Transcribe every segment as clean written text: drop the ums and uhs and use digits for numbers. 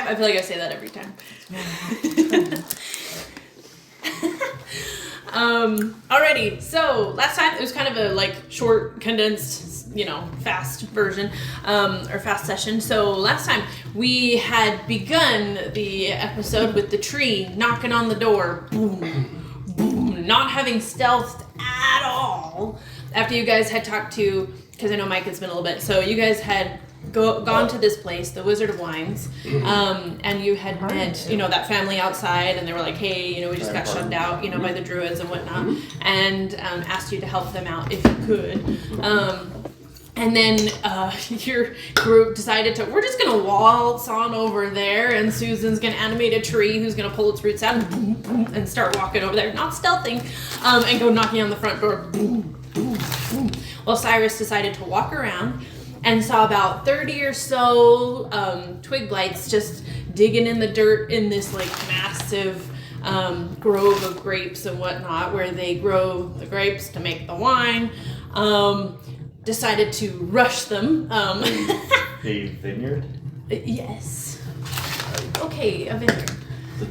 I feel like I say that every time. Alrighty, so last time it was kind of a like short, condensed, fast version, or fast session. So last time we had begun the episode with the tree knocking on the door, boom, boom, not having stealthed at all. After you guys had talked to, because I know Mike has been a little bit, so you guys had gone to this place, the Wizard of Wines, and you had met, that family outside, and they were like, hey, we just got shunned out, by the druids and whatnot, and asked you to help them out if you could. And then your group decided we're just going to waltz on over there, and Susan's going to animate a tree who's going to pull its roots out and, boom, boom, and start walking over there, not stealthing, and go knocking on the front door, boom, boom, boom. Well, Cyrus decided to walk around and saw about 30 or so twig blights just digging in the dirt in this like massive grove of grapes and whatnot, where they grow the grapes to make the wine. Decided to rush them. A vineyard? Yes. Okay, a vineyard.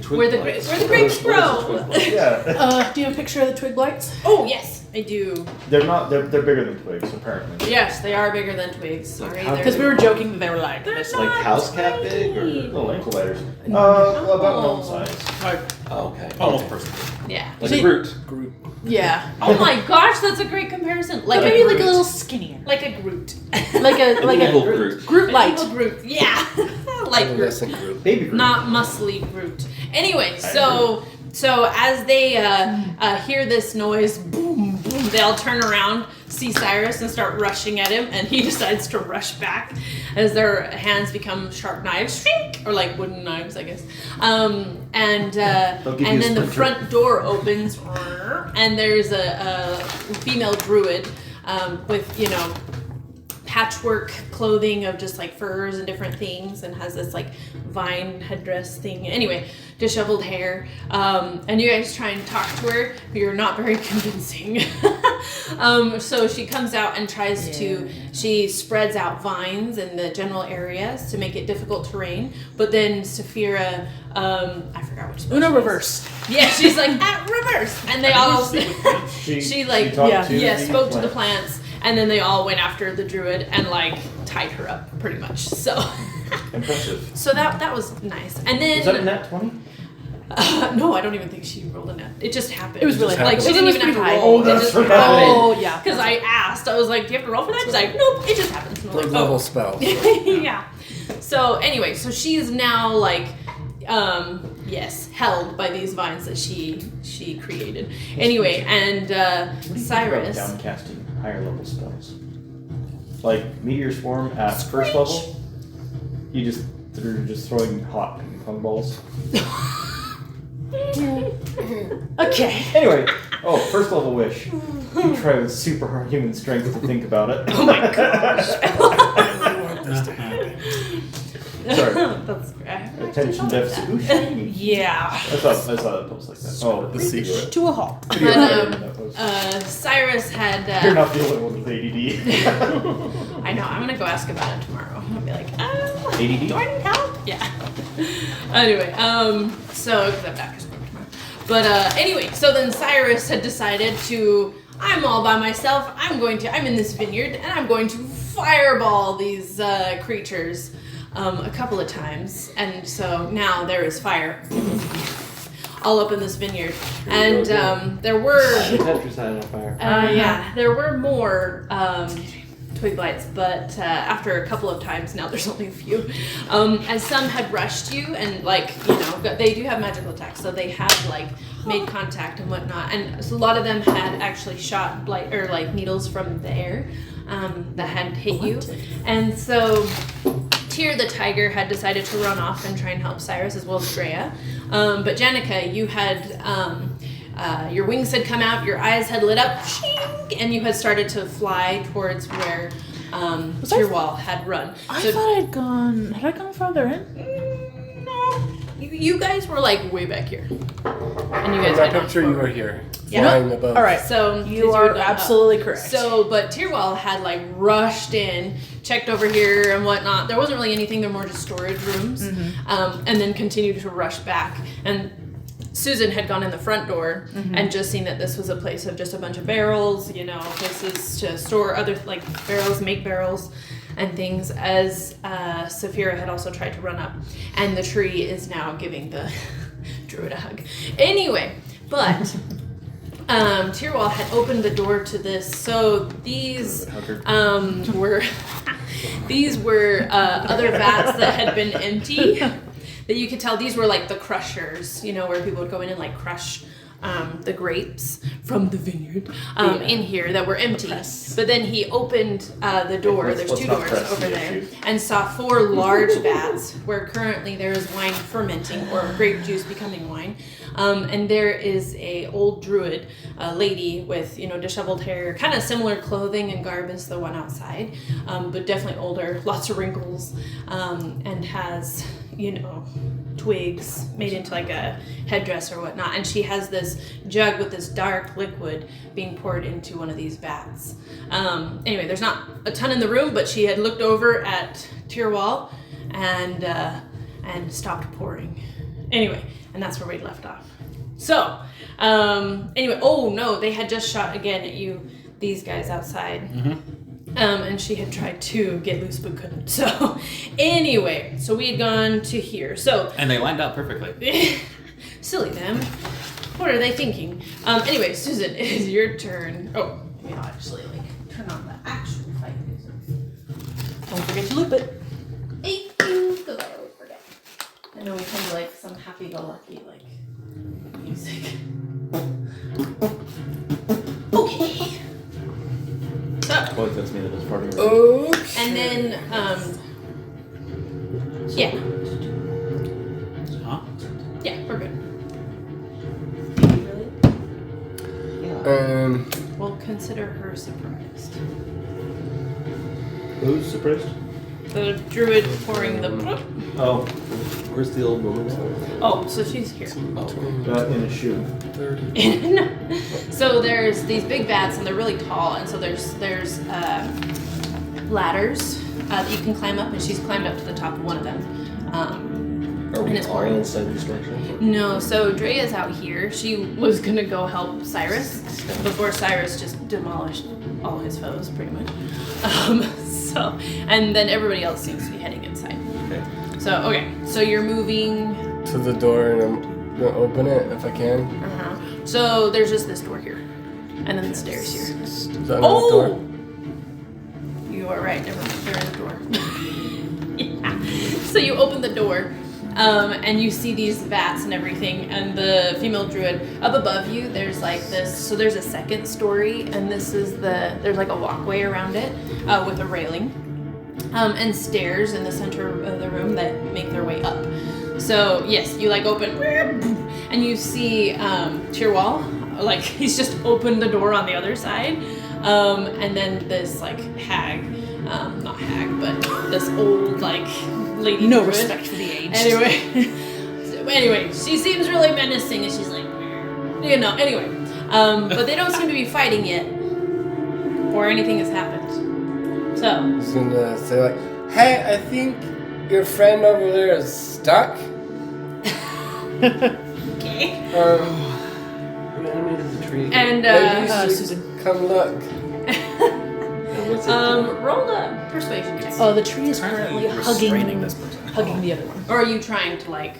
Where the grapes grow. Yeah. Do you have a picture of the twig blights? Oh yes, I do. They're bigger than twigs, apparently. Yes, they are bigger than twigs. Sorry, Because we were joking that they were like they're this. not Like house cat big or Little ankle biters. About gnome size. oh, okay. Almost personal. Yeah. Like a Groot. Yeah. Oh my gosh, that's a great comparison. Like maybe like a Groot. little skinnier. Like a Groot. Like a Little Groot. Groot light. Little Groot. Yeah. Like Groot. That's a Groot. Baby Groot. Not muscly Groot. Anyway, so as they hear this noise, boom, boom, they all turn around, see Cyrus, and start rushing at him, and he decides to rush back as their hands become sharp knives, shrink, or like wooden knives, I guess. And then the front door opens, and there's a female druid with patchwork clothing of just like furs and different things, and has this like vine headdress thing. Anyway, disheveled hair. And you guys try and talk to her, but you're not very convincing. So she comes out and tries to, she spreads out vines in the general areas to make it difficult terrain. But then Saphira, I forgot which spell. Uno she reverse. is. Yeah, she's like, reverse. And they all, she like, spoke to the plants. And then they all went after the druid and like tied her up pretty much. So Impressive. So that was nice. And then Was that a nat 20? no, I don't even think she rolled a net. It just happened. It was really like she it didn't was even have to pretty high. roll. Oh, It that's just right. happened. Oh, yeah. Because I asked, I was like, "Do you have to roll for that?" She's like, "Nope, it just happens." And I'm Third like, level oh. spell. Yeah. So anyway, so she is now like, held by these vines that she created. Anyway, and Cyrus. Downcasting higher level spells. Like Meteor Swarm at first level, you just throwing hot ping pong balls. Okay. Anyway, first level wish. You try with superhuman strength to think about it. Oh my gosh. I really want this to happen. Sorry. That's great. Attention deficit. Ooh, shiny. Yeah. I saw that post like that. Oh, The secret. To a halt. But Cyrus had. You're not the only one with ADD. I know. I'm gonna go ask about it tomorrow. I'll be like, ADD? do I need help? Yeah. Anyway, so because I'm back to school tomorrow. But anyway, so then Cyrus had decided to. I'm all by myself. I'm in this vineyard, and I'm going to fireball these creatures a couple of times. And so now there is fire all up in this vineyard. And there were. Tetris had on fire. There were more twig blights, but after a couple of times, now there's only a few. As some had rushed you, and they do have magical attacks, so they have made contact and whatnot. And so a lot of them had actually shot blight or needles from the air that had hit you. And so Tyr the tiger had decided to run off and try and help Cyrus, as well as Drea. But Janica, you had your wings had come out, your eyes had lit up, and you had started to fly towards where Tyrwall had run. I thought had I gone farther in? No, you guys were like way back here, and you guys. I had not picture you forward. were here. Yeah. Flying above. All right. So You were are done up. absolutely correct. So, but Tyrwell had like rushed in, checked over here and whatnot. There wasn't really anything. They're more just storage rooms, and then continued to rush back. And Susan had gone in the front door and just seen that this was a place of just a bunch of barrels. You know, places to store other like barrels, make barrels, and things. As Saphira had also tried to run up, and the tree is now giving the druid a hug. Anyway, but. Tyrwell had opened the door to this, so these were other vats that had been empty. That you could tell these were like the crushers, you know, where people would go in and like crush the grapes from the vineyard in here that were empty. But then he opened the door. There's two doors over there, and saw 4 large vats where currently there is wine fermenting or grape juice becoming wine. And there is a old druid lady with, you know, disheveled hair, kind of similar clothing and garb as the one outside, but definitely older, lots of wrinkles, and has, you know, twigs made into like a headdress or whatnot. And she has this jug with this dark liquid being poured into one of these vats. Anyway, there's not a ton in the room, but she had looked over at Tyrwell and stopped pouring. Anyway, and that's where we left off. So, anyway, oh no, they had just shot again at you, these guys outside. And she had tried to get loose but couldn't. So, anyway, so we had gone to here. So, And they lined up perfectly. silly them. What are they thinking? Anyway, Susan, it is your turn. Oh, maybe I'll actually like turn on the actual fight music. Don't forget to loop it. Thank you, because I always forget. I know we tend to like some happy-go-lucky like music. Okay. So, Well, that's me that was part of it. Okay. and then yeah, Huh? yeah, we're good. We'll consider her surprised. Who's suppressed? The druid pouring the. Oh, Where's the old woman at? Oh, so she's here. in a shoe. 30. So there's these big vats and they're really tall, and so there's ladders that you can climb up, and she's climbed up to the top of one of them. Are And we it's all pouring. inside the structure? No, so Drea's out here. She was gonna go help Cyrus before Cyrus just demolished all his foes, pretty much. So, and then everybody else seems to be heading inside. Okay. So you're moving. To the door, and I'm gonna open it if I can. So there's just this door here, and then the stairs here. Is that another door? You are right. Never mind. There is a door. Yeah. So you open the door, and you see these vats and everything, and the female druid up above you. There's like this. So there's a second story, and this is there's like a walkway around it with a railing, and stairs in the center of the room that make their way up. So yes, you like open, and you see Tyrwell, like he's just opened the door on the other side, and then this like hag, not hag, but this old like lady. No druid. respect for the age. Anyway, she seems really menacing, and she's like, you know. Anyway, but they don't seem to be fighting yet, or anything has happened. So He's gonna say like, "Hey, I think your friend over there is stuck." okay, Who animated the tree? and Maybe you should Susan. come look. And what's it doing? roll a persuasion check. Oh, the tree is currently Restraining hugging this person. hugging the other one. Or are you trying to like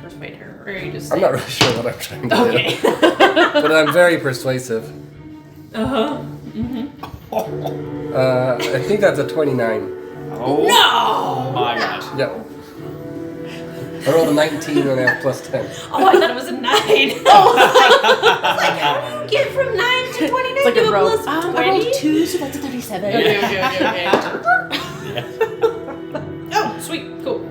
persuade her, or are you just? I'm not really sure what I'm trying to Okay. do, but I'm very persuasive. Uh-huh. I think that's a 29. Oh No! my god. Yep. I rolled a 19 and I have plus 10. Oh, I thought it was a 9. Oh, I was like, how do you get from 9 to 29 It's like to a a rope. plus 20? I rolled 2, so that's a 37. Okay. Oh, sweet, cool.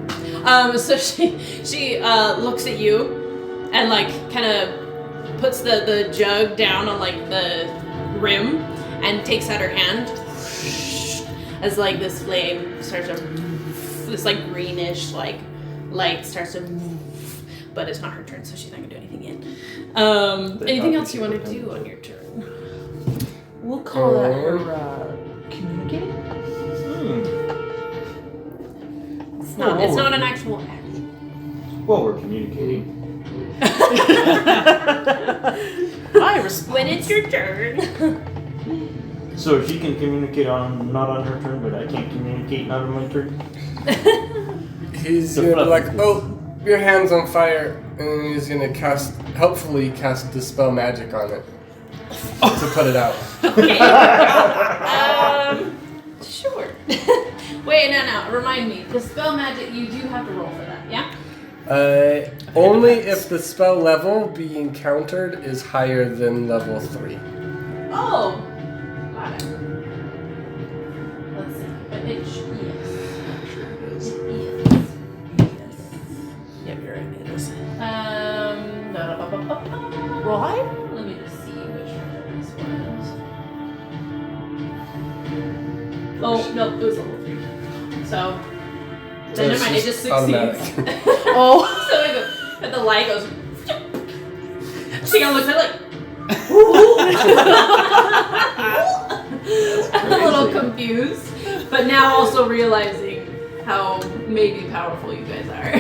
So she looks at you and like kind of puts the jug down on like the rim and takes out her hand as like this flame starts to, this like greenish like light starts to but it's not her turn, so she's not gonna do anything yet. Then Anything how else you could want to you do go on your turn? We'll call that her communicating. It's not. It's not an actual action. Well, we're communicating. My response. When it's your turn. So she can communicate not on her turn, but I can't communicate not on my turn. He's The gonna be like, fluffy oh, your hand's on fire, and then he's gonna hopefully cast Dispel Magic on it to put it out. Okay. Sure. Wait, no. Remind me. The spell magic, you do have to roll for that, yeah? Only if the spell level being encountered is higher than level 3. Oh. Got it. Let's see. But it's yes. Sure it is. Yes. Yep, you're right. It is. Roll high? Let me just see which one this was. Oh, no, it was level 3. So, then never mind, it just succeeds. automatic. Oh. So it goes, and the light goes. She kind of looks at it like. A little confused, but now also realizing how maybe powerful you guys are.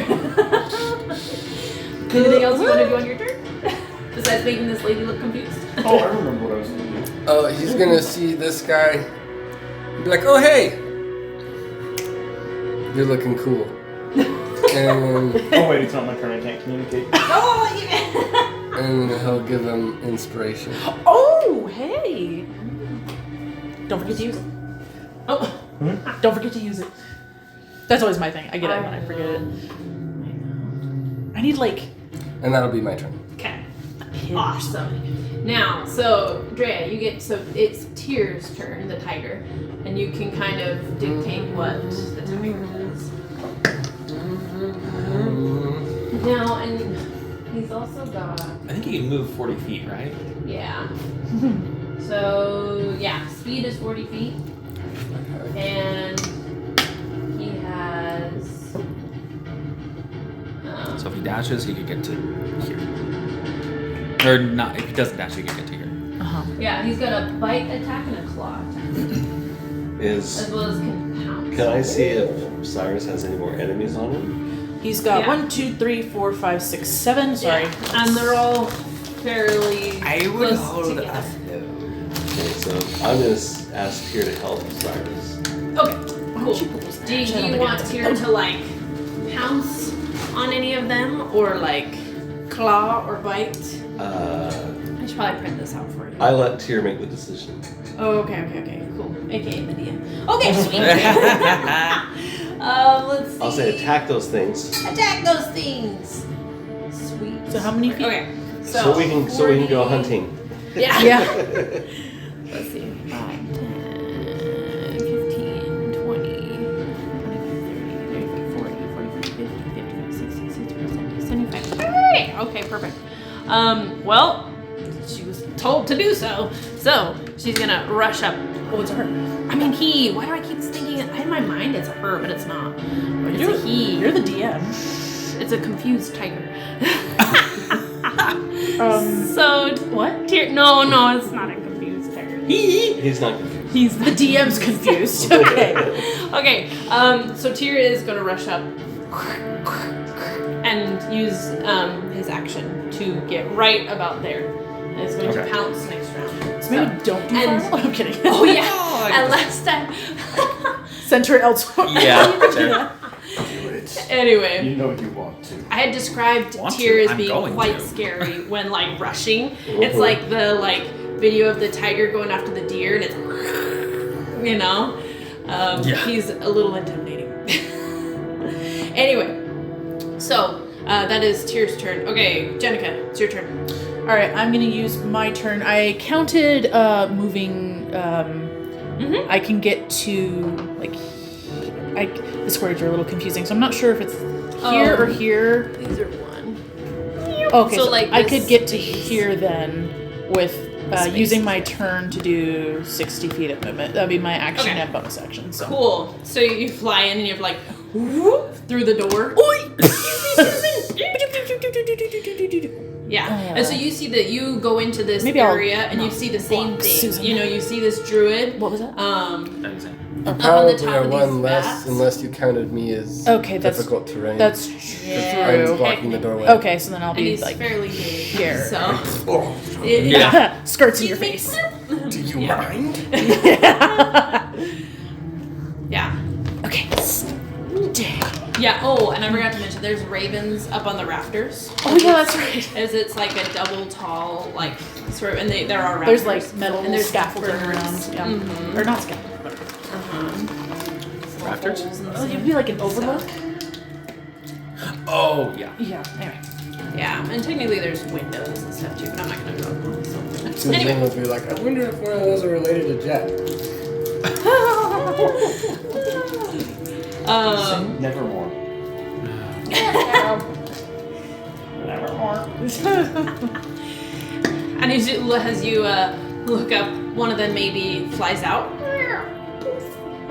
Anything else you want to do on your turn? Besides making this lady look confused? Oh, I remember what I was going to do. Oh, he's gonna see this guy. Be like, oh hey, you're looking cool. And Oh wait, it's not my turn. I can't communicate. Oh, and he'll give him inspiration. Oh, hey. Don't forget to use it. Oh. Don't forget to use it. That's always my thing. I get it when I forget it. I need like And that'll be my turn. Okay. a pin. Awesome. Now, so Drea, you get it's Tyr's turn, the tiger, and you can kind of dictate what the tiger does. Now, and he's also got I think you can move 40 feet, right? yeah. So yeah, speed is 40 feet, and he has. So if he dashes, he could get to here. Or not, if he doesn't dash, he could get to here. Yeah, he's got a bite attack and a claw attack, as well as can pounce. Can I see if Cyrus has any more enemies on him? He's got Yeah. 1, 2, 3, 4, 5, 6, 7. Sorry. Yeah, and they're all fairly I would close hold together. up. Okay, so I'm gonna ask Tyr to help Cyrus. Okay, cool. you put those Do there? I you don't think want I- Tyr to like pounce on any of them, or like claw or bite? I should probably print this out for you. I let Tyr make the decision. Oh, okay, cool. AKA the DM. Okay, sweet. Let's see. I'll say attack those things. Attack those things. Sweet. So how many feet? Okay. So we can 40 go hunting. Yeah. Yeah. Let's see. 5, 10, 15, 20, 25, 30, 40, 45, 50, 55, 60, 70, 75. Hey! Okay, perfect. Well, she was told to do so. So, she's gonna rush up. Oh, it's a her. I mean, he. Why do I keep thinking it? In my mind it's a her, but it's not. It's a he. You're the DM. It's a confused tiger. So what? No, it's not a confused tiger. He's not confused. He's the DM's confused. Okay. Okay, so Tyr is gonna rush up and use his action to get right about there. And it's going to Okay. pounce next round. So maybe don't do And- fireball. I'm kidding. Oh yeah, and last time. Center it elsewhere. Yeah, there. Anyway. You know you want to. I had described Want to? Tyr as I'm being going quite to. scary when like rushing. It's like the video of the tiger going after the deer, and it's Yeah. he's a little intimidating. Anyway, so that is Tyr's turn. Okay, Jenica, it's your turn. All right, I'm gonna use my turn. I counted moving. I can get to like. The squares are a little confusing, so I'm not sure if it's here or here. These are one. Okay, So, so like, I this could get to space. here then with Space. using my turn to do 60 feet of movement. That'd be my action Okay. and bonus action. So. Cool. So you fly in and you have like whoop, through the door. Yeah, and so you see that you go into this Maybe I'll area and you not see the same block thing. Susan. You know, you see this druid. What was that? You Up on the probably top are of these one less vats. unless you counted me as Okay, that's difficult terrain. That's Yeah. I'm true. blocking the doorway. Okay, so then I'll And be he's like fairly big. here. So Oh, yeah. skirts in your face. do you mind? Yeah. Okay. Yeah. Oh, and I forgot to mention, there's ravens up on the rafters. Oh yeah, that's right. As it's like a double tall, like sort of, and there are rafters. There's like metal and there's scaffolding birds. around. Yeah. Mhm. Or not scaffolding, but Rafters? oh, it'd be like an overlook. Oh, yeah. Yeah. Anyway. Yeah, and technically there's windows and stuff too, but I'm not gonna go. So. Susan Anyway. will be like, I wonder if one of those are related to Jet. Nevermore. Nevermore. And as you look up, one of them maybe flies out.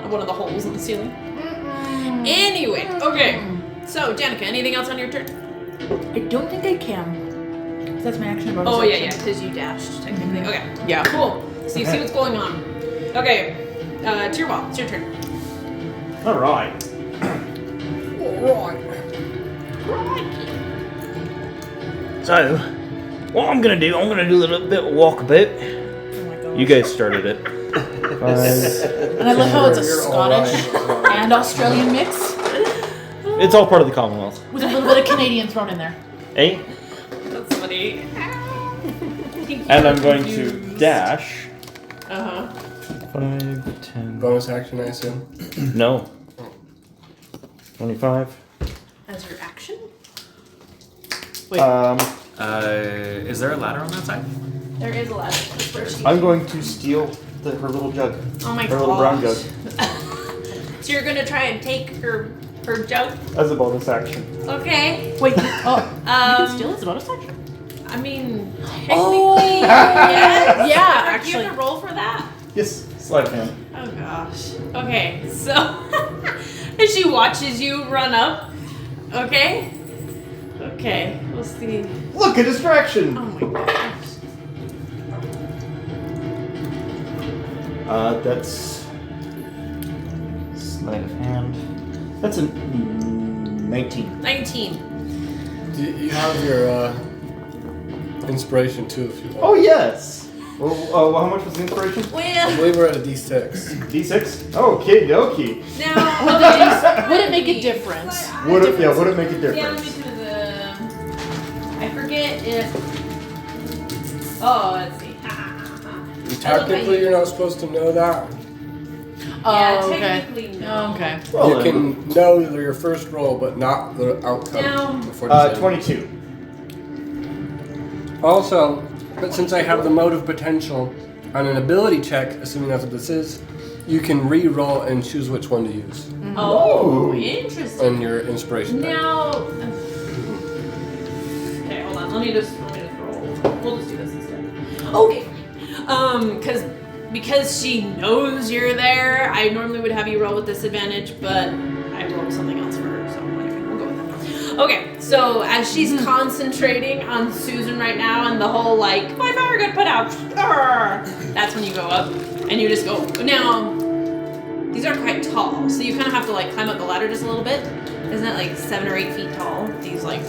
One of the holes in the ceiling. Anyway, okay. So, Danica, anything else on your turn? I don't think I can. 'Cause that's my action bonus. Oh, yeah, action. because you dashed, technically. Okay, Yeah. cool. So you see what's going on. Okay, Tierball, it's your turn. All right. So, what I'm gonna do a little bit of walkabout. Oh my gosh. You guys started it. And I love how it's a You're Scottish all right. and Australian mix It's all part of the Commonwealth. with a little bit of Canadian thrown in there. Eh? That's funny. And I'm going to dash. Uh-huh. 5, 10. Bonus action, I assume. No. 25. As your action? Wait. Is there a ladder on that side? There is a ladder. Where she- I'm going to steal her little jug. Oh my Her little brown gosh. jug. So you're gonna try and take her jug? As a bonus action. Okay. Wait. Oh. You can steal Um, as a bonus action. I mean, technically, Oh. yes. Yeah, Do you actually. have to roll for that? Yes, sleight of hand. Oh gosh. Okay, so as she watches you run up, okay? Okay, we'll see. Look, a distraction! Oh my gosh. That's sleight of hand. That's a 19. 19. You have your inspiration too, if you want. Oh yes. Well, how much was the inspiration? I Well, believe we're at a D6. D6. Okie dokie. now Would it make a difference? Would it make a Yeah, let me difference? do the. I forget if. Oh, let's see. Technically, you're not supposed to know that. Yeah, Oh, okay. technically no. Okay. Well, You can know your first roll, but not the outcome No. before deciding. 22. Also, but since I have the motive potential on an ability check, assuming that's what this is, you can re-roll and choose which one to use Oh, Ooh. interesting. on your inspiration die. Now. Okay, hold on. Let me just roll. We'll just do this instead. Okay. Because she knows you're there, I normally would have you roll with disadvantage, but I rolled something else for her, so anyway, we'll go with that. Okay, so as she's concentrating on Susan right now and the whole like, my fire got put out, that's when you go up and you just go. Now, these are quite tall, so you kind of have to like climb up the ladder just a little bit. Isn't it like 7 or 8 feet tall? These like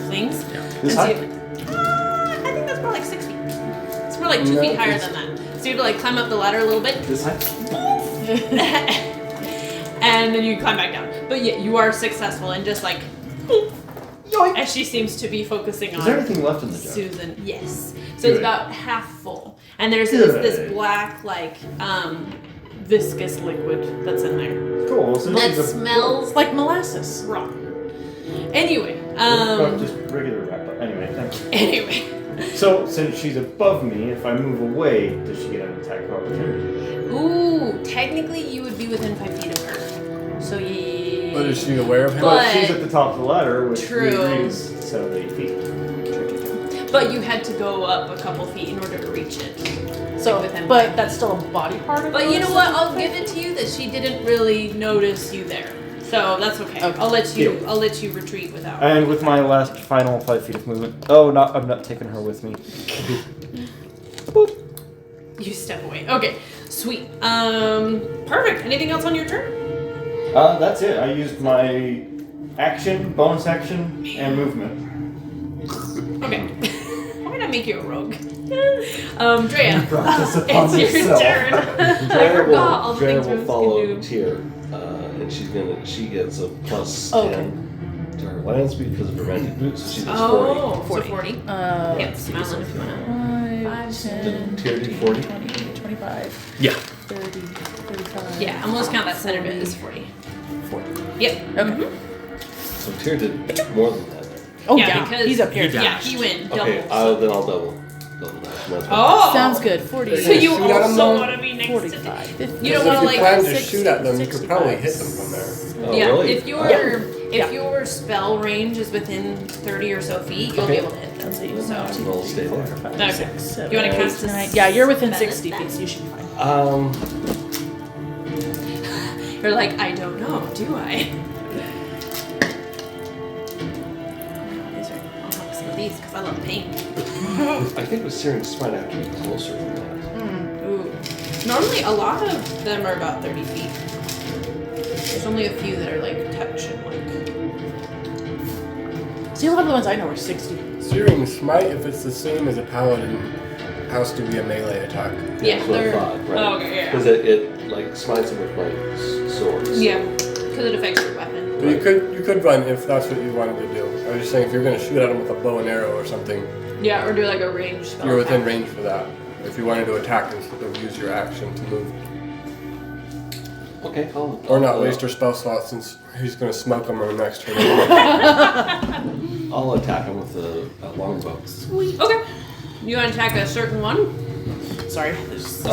things. This And so high? I think that's more like 6 feet. It's more like 2 No, feet higher it's- than that. So you have to like climb up the ladder a little bit, This high? and then you climb back down. But yeah, you are successful and just like, Yoink. as she seems to be focusing Is there on anything left in the jug? Susan. Yes. So Good. it's about half full, and there's this Good. black like viscous liquid that's in there Cool. So that she's a smells Like molasses. rotten. Anyway, just regular wrap up. Anyway, thank you. anyway. So since she's above me, if I move away, does she get an attack of opportunity? Ooh, technically you would be within 5 feet of her. So yeah. But is she aware of him? But- But she's at the top of the ladder, which True. we agreed is 7 to 8 feet. But you had to go up a couple feet in order to reach it. So, with him. but that's still a body part of But her, you know so- what? I'll give it to you that she didn't really notice you there. So that's okay. Okay. I'll let you retreat without. And with my last final 5 feet of movement. Oh, I'm not taking her with me. Boop. You step away. Okay, sweet. Perfect. Anything else on your turn? That's it. I used my action, bonus action, and movement. Okay. Why did I make you a rogue? Drea. Brought this upon It's your yourself. turn. I Drea forgot all the Drea things will Rose follow can do. Tyr, and she gets a plus Okay. 10 to her land speed because of her magic boots, so she does 40. Oh, 40. so 40. Yep, smile if you wanna. 5, 10, Tyr do 40? 20, 25, Yeah. 30, 35. Yeah, I'm just count that center bit as 40. 40. Yep. Okay. So Tyr did more than that. Oh, Yeah, yeah. because- He's up here. You Yeah, dashed. he went double. Okay, then I'll double that. And that's what- Oh! Sounds good. 40. So you Shoot at him, also though? want to be next to 45. 50. You don't If wanna, you like, plan to 60, shoot at them, you could probably 65. hit them from there. Oh, yeah, really? if your your spell range is within 30 or so feet, you'll be able to hit them. Let's see. So, We'll stay there. Okay. 6, 7, You wanna 8, cast a 9. Yeah, you're within spell 60 at feet, that? so you should be fine. you're like, I don't know, do I? These are, I'll have some of these because I love pain. I think with Searing Smite, I have to be closer than that. Ooh. Normally, a lot of them are about 30 feet. There's only a few that are like touch and like. See, a lot of the ones I know are 60. Searing Smite, if it's the same as a paladin, has to be a melee attack. Yeah, That's what I they're. thought, right? Oh, okay, yeah. Because it like smites them with my swords. Yeah, because it affects your weapon. But you could run if that's what you wanted to do. I was just saying if you're gonna shoot at them with a bow and arrow or something, Yeah, or do like a range spell. you're within attack. range for that. If you wanted to attack instead of use your action to move. Okay, Or not waste your spell slot since he's gonna smoke them on the next turn. I'll attack him with a longbow. Okay. You want to attack a certain one? Sorry. There's The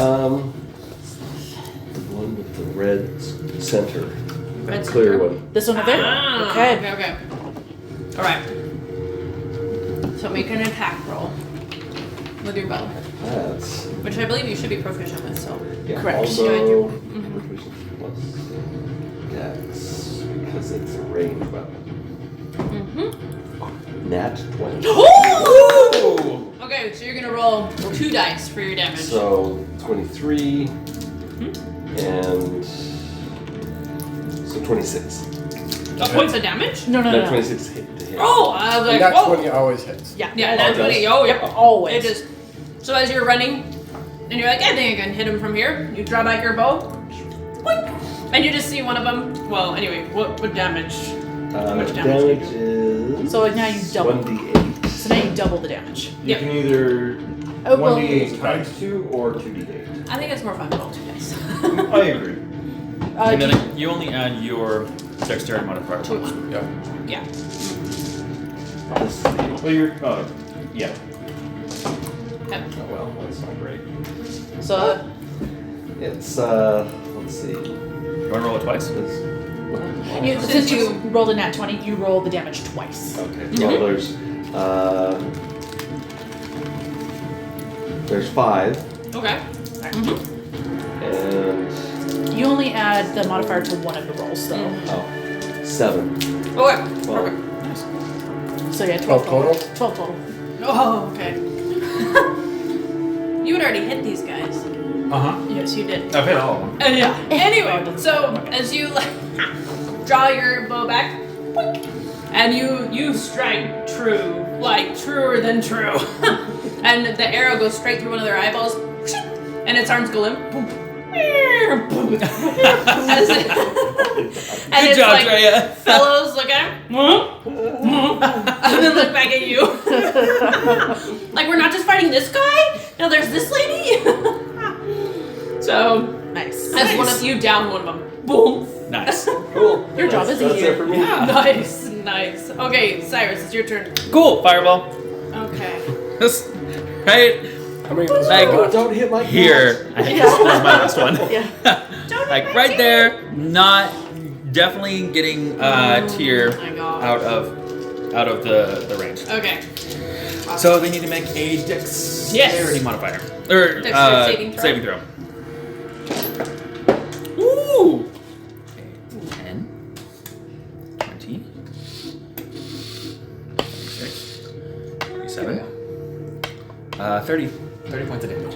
one with the red center. Red Clear center? one. this one up there? Ah, Okay. Okay. All right. So make an attack roll with your bow, That's which I believe you should be proficient with. So. yeah, Correct. longbow Mhm. proficiency plus dex because it's a ranged weapon. Mm-hmm. Nat 20. Ooh! Okay, so you're gonna roll 2 dice for your damage. So 23 and so 26. Points of damage? No, no, No, no. 26 hit to hit. Oh, I was And like, that whoa. 20 always hits. Yeah. Yeah, that's Oh, it 20. does? Oh, yep. Always. It just. So as you're running, and you're like, I think I can hit him from here. You draw back your bow, boink, and you just see one of them. Well, anyway, what damage? How much damage do you do? is So now you double. 1d8. So now you double the damage. You Yep. can either Oh, well, 1d8 times 2 or 2d8. I think it's more fun to roll 2 dice. I agree. And then you only add your dexterity modifier to it. Yeah. Yeah. This is the, Well, you're. Yeah. Okay. oh well, that's not great. So It's let's see. You want to roll it twice? It's, since you rolled a nat 20, you roll the damage twice. okay. Well, there's 5 Okay. and You only add the modifier to one of the rolls, though. 7. Okay. Well, So yeah, 12 total? 12 total. Oh, okay. You had already hit these guys. Uh-huh. Yes, you did. I've hit all of them. Yeah. Anyway, so as you like draw your bow back, boink, and you strike true, like truer than true, and the arrow goes straight through one of their eyeballs, and its arms go limp. Boom. As it- and Good it's job, like, Drea. fellows look at him, and then look back at you. Like, we're not just fighting this guy? No, there's this lady? So, Nice. as one of you down one of them. Boom. Nice. cool. Your job is That's easier. it for me. Yeah. Nice, nice. Okay, Cyrus, it's your turn. Cool. Fireball. Okay. This, right How many of those Like, are left? Don't hit my here. I think this was my last one. Yeah. Like right there. Not definitely getting Tyr Oh my God. out of the range. Okay. So they need to make a dexterity modifier. Or Dexterity saving throw. Ooh! 10. 7. 30 points of damage.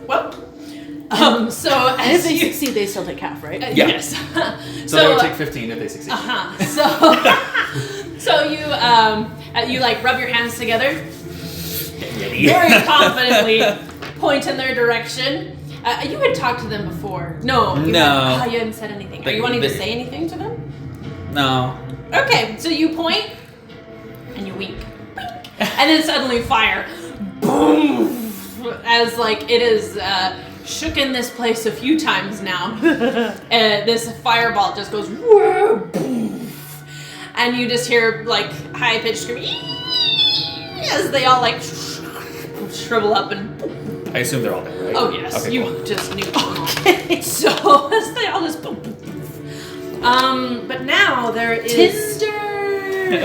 Well, so And if as they you succeed, they still take half, right? Yeah. yes. So they would take 15 if they succeed. So you like rub your hands together, Ready? very confidently point in their direction. You had talked to them before. No. You hadn't said anything. Are you wanting to say anything to them? No. Okay, so you point and you wink. And then suddenly fire. Boom! As like it is shooken this place a few times now. This fireball just goes whoa, boom, and you just hear like high pitched screaming as they all like shrivel up and I assume they're all dead, right? oh yes, Okay, you cool. just knew. Okay. So as they all just boom, boom, boom. But now there is Tinder.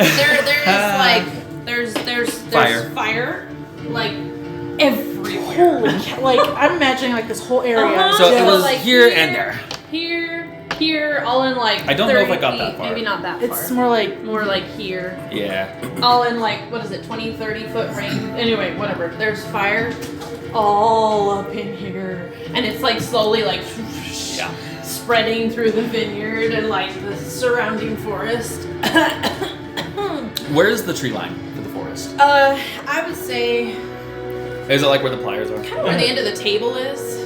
there's Fire. like everywhere. Holy cow. Like, I'm imagining like this whole area. Uh-huh. So it So, was like, here here- and there. Here, all in like I don't know if 30 I got feet, that far. Maybe not that far. It's more like more like here. Yeah. All in like, what is it, 20, 30 foot range? Anyway, whatever. There's fire all up in here. And it's like slowly like Yeah. spreading through the vineyard and like the surrounding forest. Where's the tree line for the forest? I would say Is it like where the pliers are? kind of where the end of the table is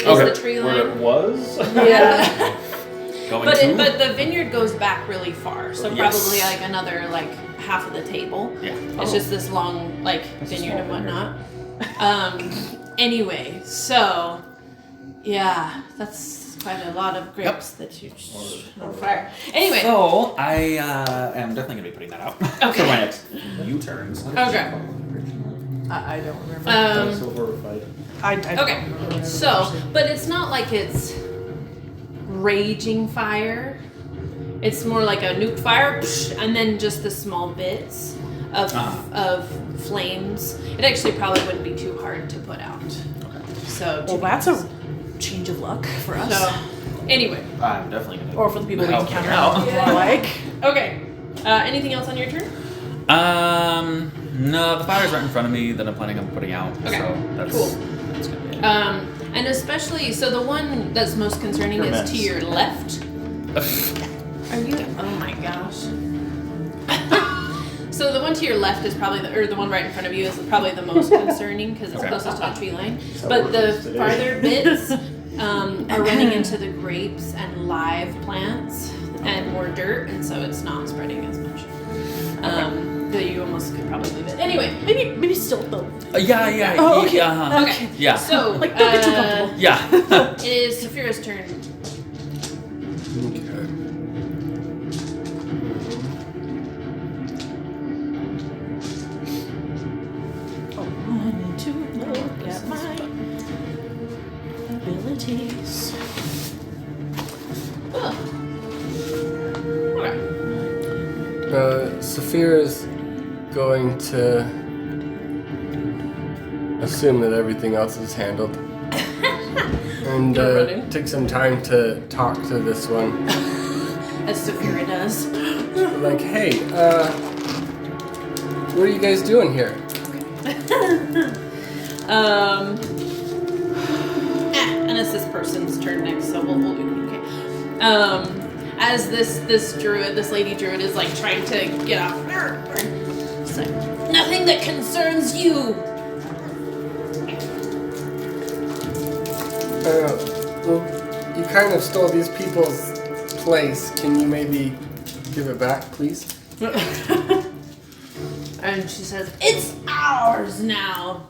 Okay. the tree Where it line. was? Yeah. Going But to? but the vineyard goes back really far, so Yes. probably like another like half of the table. Yeah. It's just this long like vineyard and whatnot. Anyway, so yeah, that's quite a lot of grapes that you on fire. Anyway, So I am definitely gonna be putting that out Okay. for my next U-turns. okay. I don't remember. That's so horrified. I don't Okay, remember. so but it's not like it's raging fire. It's more like a nuke fire, and then just the small bits of flames. It actually probably wouldn't be too hard to put out. So Well, that's a change of luck for us. so anyway. I'm definitely gonna. Or for the people we help encounter. out. More like. Okay. Anything else on your turn? No, the fire's right in front of me that I'm planning on putting out. Okay, So that's cool. That's gonna be it. And especially, so the one that's most concerning is to your left. Are you? Oh my gosh. So the one to your left is probably the one right in front of you is probably the most concerning because it's Okay. closest to the tree line. So But we're the close today. farther bits are running into the grapes and live plants and more dirt, and so it's not spreading as much. That you almost could probably leave it. Anyway, Maybe still though. Yeah. Oh, okay. okay. Yeah. So Like, don't get too comfortable. Yeah. It is Saphira's turn. Okay. I need to look at my abilities. Okay. Saphira's going to assume that everything else is handled. And Go running. take some time to talk to this one. As Saphira does. Like, hey, what are you guys doing here? And it's this person's turn next, so we'll do okay. As this lady druid is like trying to get off. It's like, nothing that concerns you. Well, you kind of stole these people's place. Can you maybe give it back, please? And she says, "It's ours now."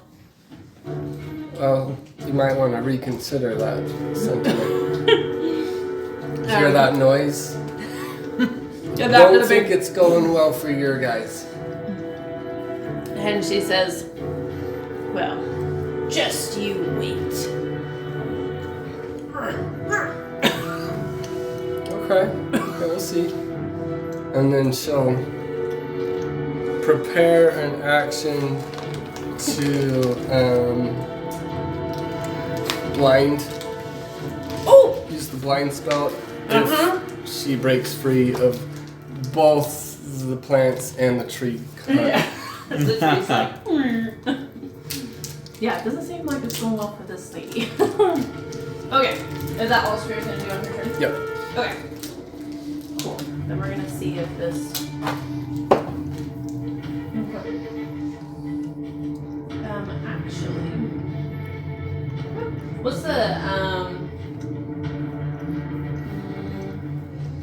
Well, you might want to reconsider that sentiment. Hear that noise? Don't think it's going well for your guys. And she says, "Well, just you wait." Okay, we'll see. And then she'll prepare an action to blind. Oh! Use the blind spell if she breaks free of both the plants and the tree cut. Yeah. The tree's like, yeah, it doesn't seem like it's going well for this lady. Okay, is that all Strahd gonna do on her turn? Yep. Okay. Cool. Then we're gonna see if this. Actually, what's the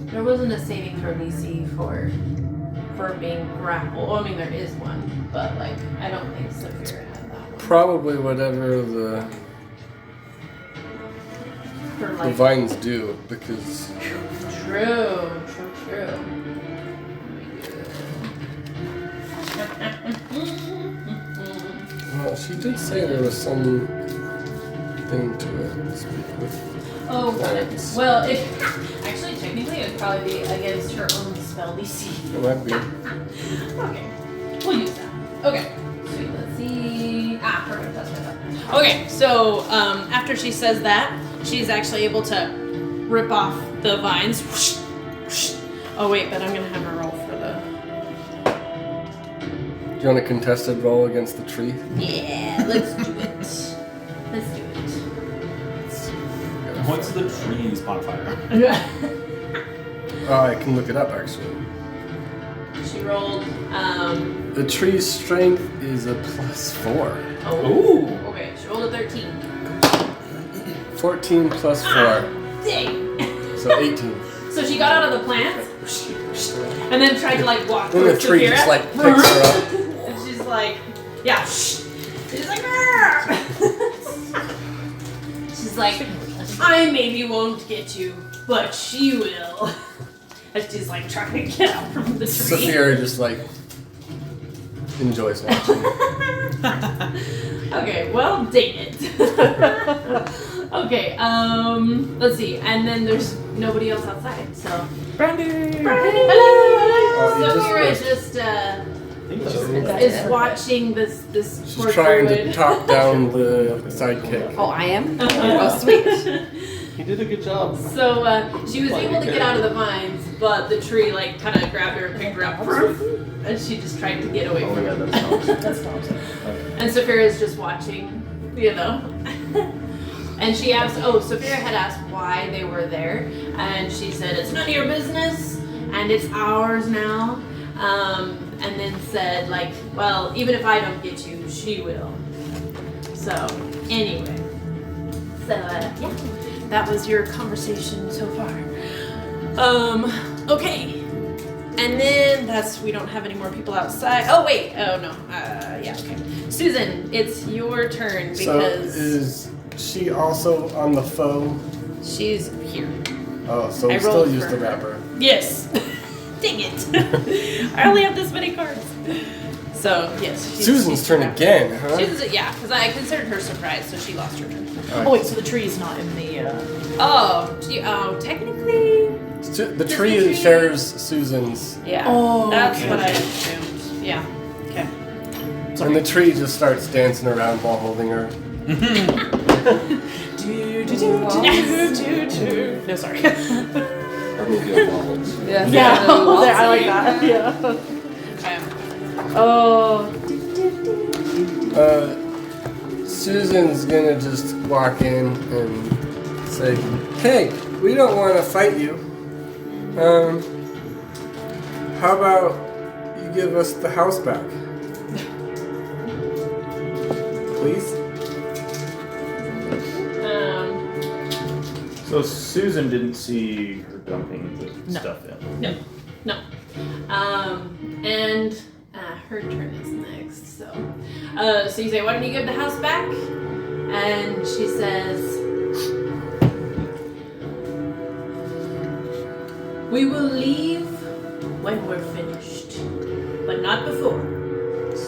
There wasn't a saving throw DC for being grappled. Well, I mean, there is one, but like, I don't think Saphira had that one. Probably whatever the For like, vines do, because True. well, she did say there was some thing to it. Speak with Oh, got it. plants. Well, if actually technically it would probably be against her own spell DC. It might be. Okay, we'll use that. Okay, sweet. Let's see. Perfect. That's what I thought. Okay, so after she says that, she's actually able to rip off the vines. Oh wait, but I'm gonna have her roll for the. Do you want a contested roll against the tree? Yeah, let's do it. Let's do What's the tree's modifier? it. Oh, I can look it up actually. She rolled. The tree's strength is a +4. Oh. Okay, she rolled a 13. 14 plus 4, Dang. so 18. So she got out of the plant and then tried to like walk Then the towards tree Saphira. just like picks her up. And she's like, yeah. She's like, "Arr!" She's like, I maybe won't get you, but she will. And she's like trying to get out from the tree. Saphira just like enjoys watching. Okay, well, dang it. Okay, let's see. And then there's nobody else outside, so. Brandy! Hello! Oh, you Saphira just is watching this She's poor trying to druid. talk down the sidekick. Oh, I am? Oh, sweet. He did a good job. So she was able to get out of the vines, but the tree like kind of grabbed her and picked her up, and she just tried to get away Oh from yeah, it. that's not. And Saphira is just watching, you know. And she asked, Saphira had asked why they were there, and she said it's none of your business, and it's ours now. And then said like, well, even if I don't get you, she will. So anyway, yeah, that was your conversation so far. Okay. And then we don't have any more people outside. Oh wait, oh no, yeah, okay. Susan, it's your turn So because is she also on the foe? she's here. Oh, so I we still rolled use for the her. wrapper. Yes. Dang it. I only have this many cards. So yes. Susan's turn again, huh? Yeah, because I considered her surprised, so she lost her turn. Oh wait, so the tree's not in the. Technically. The tree shares Susan's, Yeah. Oh, That's okay. what I assumed. Yeah. Okay. and the tree just starts dancing around while holding her. No, sorry. I'm gonna do wobbles. Yeah. Yeah, I like that. Yeah. Okay. Oh. Susan's gonna just walk in and say, "Hey, we don't want to fight you. How about you give us the house back, please?" So Susan didn't see her dumping the No. stuff in. No. And her turn is next. So you say, why don't you give the house back? And she says, we will leave when we're finished, but not before.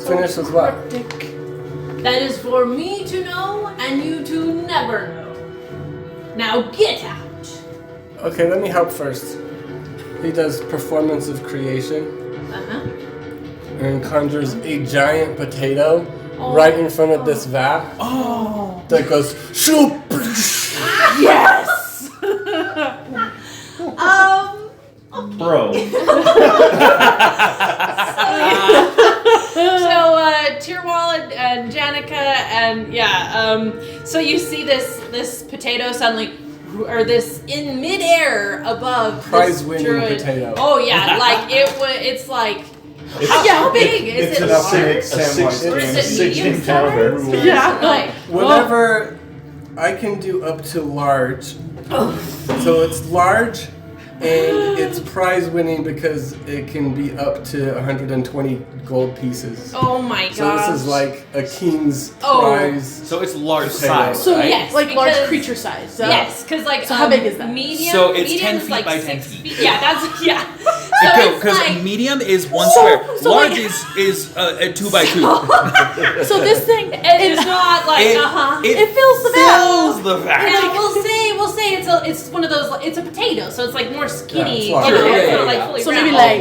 Finish with what? That is for me to know and you to never know. Now get out. Okay, let me help first. He does performance of creation Uh-huh. and conjures a giant potato right in front of this vat that goes shoop. Yes. Okay. pro. So Tirwal and Janica and so you see this potato suddenly, or this in midair above Prize this winning druid. potato. Oh yeah, like it's like It's, how big is it's it? enough to large? make Samwise Or is it Gamgee medium think down size? the rules. Yeah. Like, Whatever I can do up to large. So it's large and it's prize winning because it can be up to 120 gold pieces. oh my god. So this is like a king's Oh. prize. So it's large Potato. size, So right? yes, like large because- creature size. So. Yes, because like So how big is that? Medium. So it's medium 10 is feet like by 10 6 feet. Yeah, that's yeah. So it's Because like medium is one So- square. so Large like- is a 2 by 2. So this thing, it's not like It it fills the vat. fills the vat. Yeah, we'll say it's one of those. It's a potato, so it's like more skinny. Yeah, it's you know, large. it's Yeah, not yeah, like yeah. fully So round. maybe like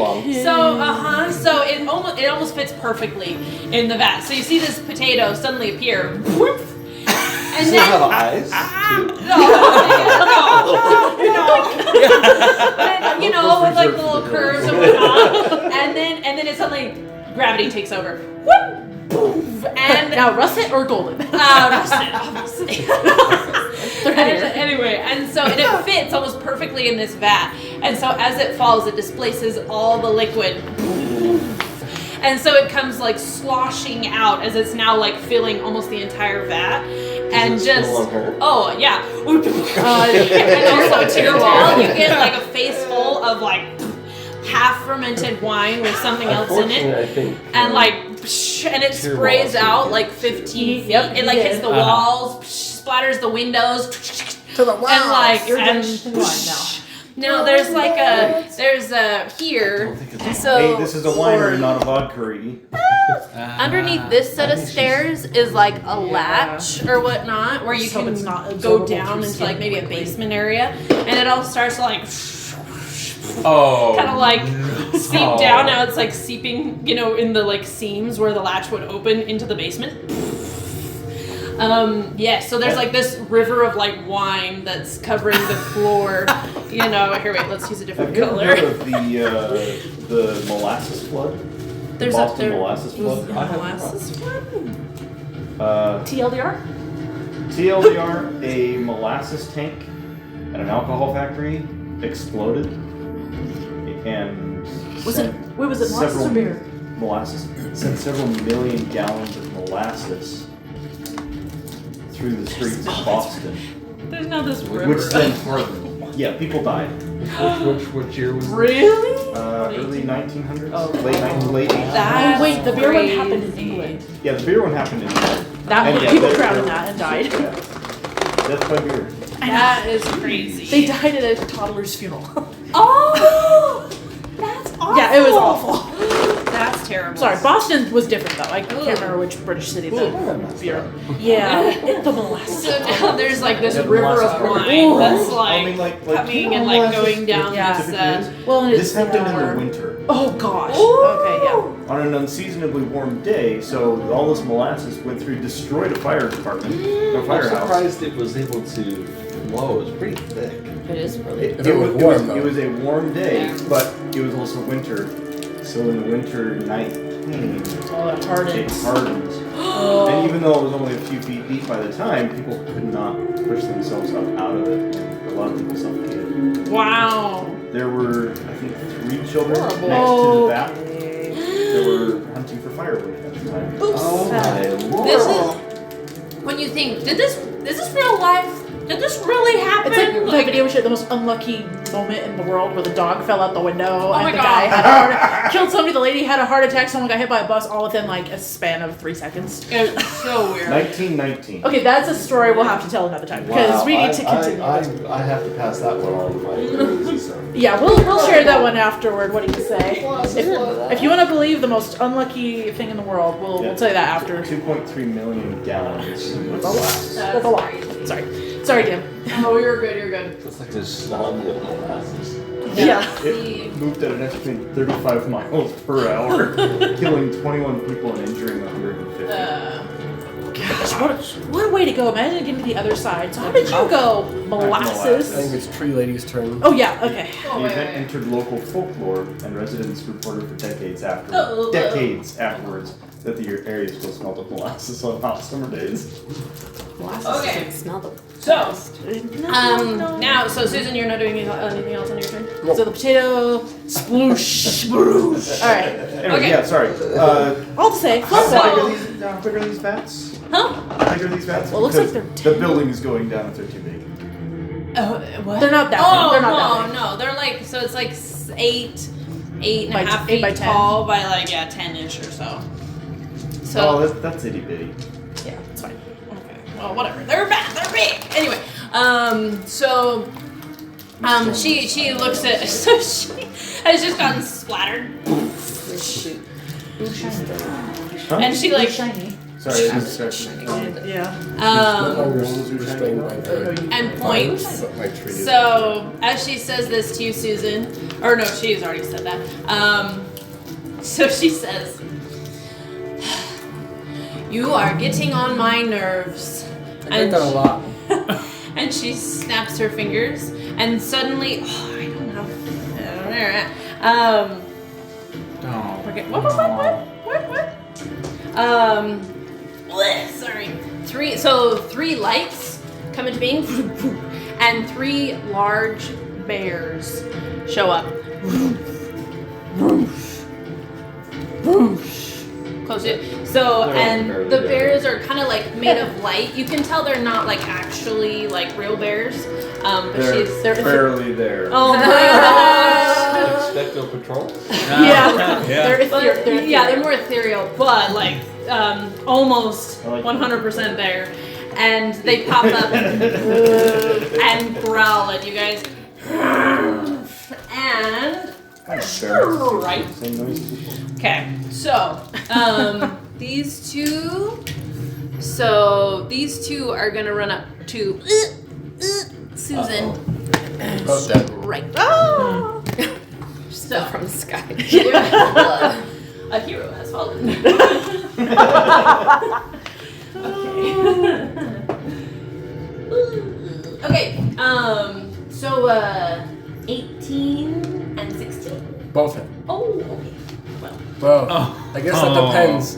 So it almost fits perfectly in the vat. So you see this potato suddenly appear, and Does it then have eyes? and, you know, with like little curves and whatnot, and then it suddenly gravity takes over. Whoop, poof, and now russet or golden? rusted, obviously. They're heavier. Anyway, and so and it fits almost perfectly in this vat. And so as it falls, it displaces all the liquid. And so it comes like sloshing out as it's now like filling almost the entire vat. And Does it just spill on her? oh yeah. And also to your wall, you get like a face full of like half fermented wine with something else in it. Unfortunately, I think. And like, psh, and it Tear sprays walls out can like get 15 feet. Yep, It like hits yeah. the walls, psh, splatters the windows, To the and like You're and drinking wine now. no, there's like a here. So Hey, this is a winery, not a vodka-y. underneath this set of stairs is like a latch or whatnot, where you Let's hope can it's not go absorbable down through into like skin maybe a quickly. basement area, and it all starts to like Oh. kind of like seep down. Now it's like seeping, you know, in the like seams where the latch would open into the basement. So there's like this river of like wine that's covering the floor. You know, here, wait, let's use a different Have you ever color. heard of the molasses flood? There's the a Boston there, molasses flood? molasses one. TLDR? TLDR, a molasses tank at an alcohol factory exploded and Was it molasses several or beer? molasses sent several million gallons of molasses through the streets of Boston, There's now this river. which then people died. Which year was Really? Early 1900s, Oh. late 1800s. That's Oh wait, the beer one happened in crazy. England. Yeah, the beer one happened in England. That And one, yeah, people there- drowned in there- that and died. Yeah. Death by beer. That is crazy. They died at a toddler's funeral. Oh, that's awful. Yeah, it was awful. That's terrible. Sorry, Boston was different though. I Ooh. can't remember which British city the Ooh. beer. Yeah, the molasses. So now there's like this Yeah, river of molasses. wine Ooh. that's I like mean, like coming you and know like molasses going down Yeah. this. typically is? Well, and This it's happened in more- the winter. Oh gosh. Ooh. Okay, yeah. On an unseasonably warm day, so all this molasses went through, destroyed a fire department, a I'm firehouse. surprised it was able to flow. It was pretty thick. It is really. It, If it was warm, though. it was a warm day, Yeah. but it was also winter. So when the winter night came, Oh, it it hardens. hardened. Oh. And even though it was only a few feet deep by the time, people could not push themselves up out of it. A lot of people suffocated. Wow. There were, I think, 3 children Horrible. next to the vat Okay. that were hunting for firewood at the time. Oops. Oh my lord. This is when you think, is this real life? Did this really happen? It's like the video we showed, the most unlucky moment in the world where the dog fell out the window my and the God. guy had a heart killed somebody, the lady had a heart attack, someone got hit by a bus all within like a span of 3 seconds. It's so weird. 1919. Okay, that's a story we'll have to tell another time because Wow, we need to continue. I have to pass that one on to my crazy son. Yeah, we'll share that one afterward. What do you say? If you want to believe the most unlucky thing in the world, we'll tell you that after. 2.3 million gallons of That's a lot. molasses. That's a lot. Sorry, Dan. Oh, you're good. You're good. It's like this tsunami of molasses. Yeah. It moved at an estimated 35 miles per hour, killing 21 people and injuring 150. What a way to go. Imagine getting to the other side. So how did you go? Molasses? I think it's Tree Lady's turn. Oh, yeah, okay. Oh, The wait, event wait. entered local folklore, and residents reported for decades Oh. afterwards that the area still smelled of molasses on hot summer days. Okay. Can smell the So, now, so Susan, you're not doing anything else on your turn? So the potato, sploosh, sploosh. All right. Anyway, Okay. yeah, sorry. All to say, How So- big are these vats? Huh? How big are these vats? Well, it looks like Because they're the building is going down if they're too big. Oh, what? they're not that Oh, big. They're not that no. They're like, so it's like 8 and a By half 8 feet by 10. tall by like, 10-ish or so. So, Oh, that's itty bitty. big. Yeah, it's fine. okay. Well, whatever. They're big. Anyway, she looks at, so she has just gotten splattered. Huh? And she like, Shiny. Sorry. Yeah. No um, longer restrained by the and points. but my tree is- So, as she says this to you, Susan, or no, she's already said that. So she says, "You are getting on my nerves." I get that a lot. And she snaps her fingers, and suddenly, I don't know. Oh. Okay. What? Sorry. Three lights come into being, and 3 large bears show up. Close it. So, They're and barely the there. bears are kind of like made of light. You can tell they're not like actually like real bears. But They're they're barely there. Oh my gosh. Expecto Patron? Yeah. They're But, they're more ethereal, but like almost I like 100% there. And they pop up and growl at you guys. And right. Same noise as before. Okay, so these two are gonna run up to Susan. Oh, that. Right. Oh. So from the sky. a hero has fallen. Okay. So 18 and 16. Both hit. Oh, okay. Well, Oh. I guess that Oh. depends.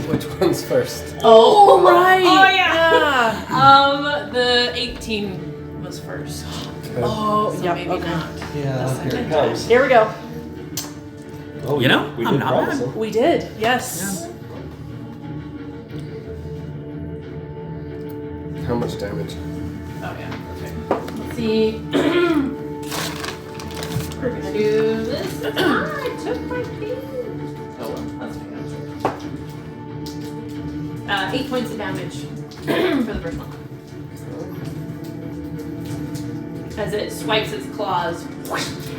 Which one's first? Oh, right. Oh yeah. The 18 was first. Oh, So yeah. maybe Okay. not. Yeah, here it comes. Here we go. Oh, You know, we I'm did not promise mad. them. We did. Yes. How much damage? Oh yeah. Okay. Let's see. We're gonna do this. I took my keys. Oh well, that's fine. 8 points of damage for the first one. As it swipes its claws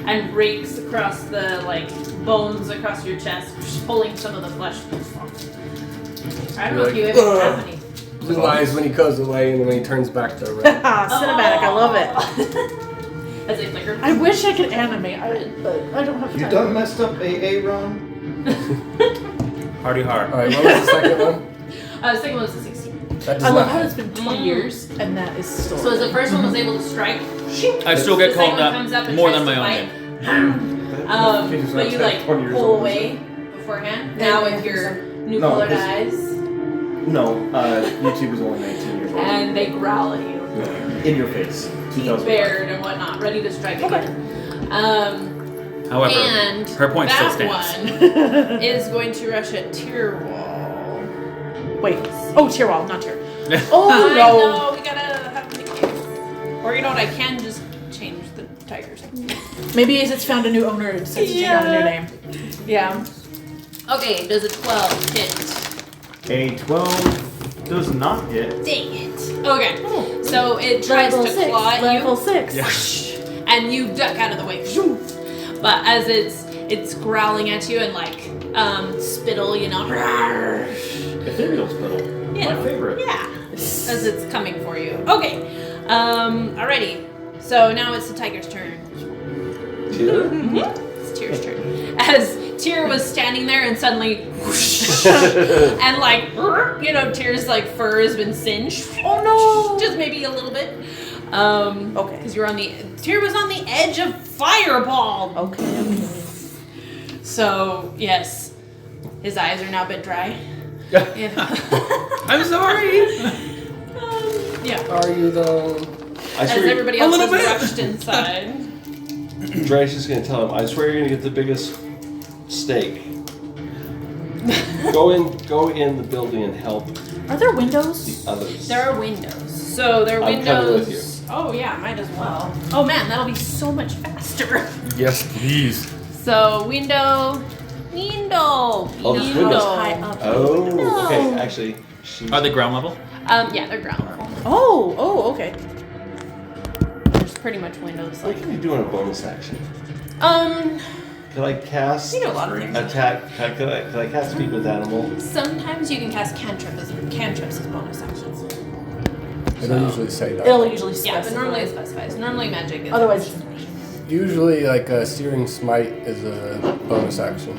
and rakes across the like bones across your chest, pulling some of the flesh off. I don't know if you You're ever like, have any. Blue eyes when he goes away, and then when he turns back to red. Cinematic. I love it. As they flicker. I wish I could animate, but I don't have time. You done messed up AA, Ron? Party hard. All right, what was the second one? The second one was the 16. That does I love not how hit. it's been 20 years and that is still. So as the first one was able to strike, I still get the second called one comes up up and more tries than to my own fight. name. But you like 20 years pull old, away beforehand. Now with your new No, colored his- eyes, No, YouTube was only 19 years old. and they growl at you, In your face. teeth 2005. bared and whatnot, ready to strike again. However, And her point still that stands. one is going to rush at Tyrwall. Wait. Oh, tier wall, not tier. Oh no. no, we gotta have the kids. Or you know what? I can just change the tigers. Maybe it's found a new owner since it's got a new name. Yeah. Okay, does a 12 hit? A 12 does not hit. Dang it. Okay. So it tries to claw at Level you, 6. and you duck out of the way. But as it's growling at you and like spittle, you know. Ethereal spittle. Yeah. My favorite. Yeah. As it's coming for you. Okay. Alrighty. So now it's the tiger's turn. Cheer? It's Tyr's turn. As Tyr was standing there and suddenly whoosh, and like Tyr's like fur has been singed. Oh no! Just maybe a little bit. Okay. Because Tyr was on the edge of fireball. Okay. So yes, his eyes are now a bit dry. I'm sorry. Yeah. Are you though? I As swear, everybody a else little is bit. rushed inside. Drake's just gonna tell him. I swear you're gonna get the biggest steak. Go in the building and help Are there windows? the others. There are windows. So there are I'm coming windows. with Oh yeah, might as well. Oh man, that'll be so much faster. Yes, please. So window. Oh, there's windows. High up. Oh, okay. Actually, she's Are they ground level? Yeah, they're ground level. Oh, okay. There's pretty much windows. What Like, can you do in a bonus action? Could I cast you know a lot of things. attack? Could I cast speak with animal? Sometimes you can cast cantrips as bonus actions. They don't usually say that. It'll usually Yeah, but specify. normally it specifies. Normally magic is. Otherwise, Usually, like a searing smite is a bonus action.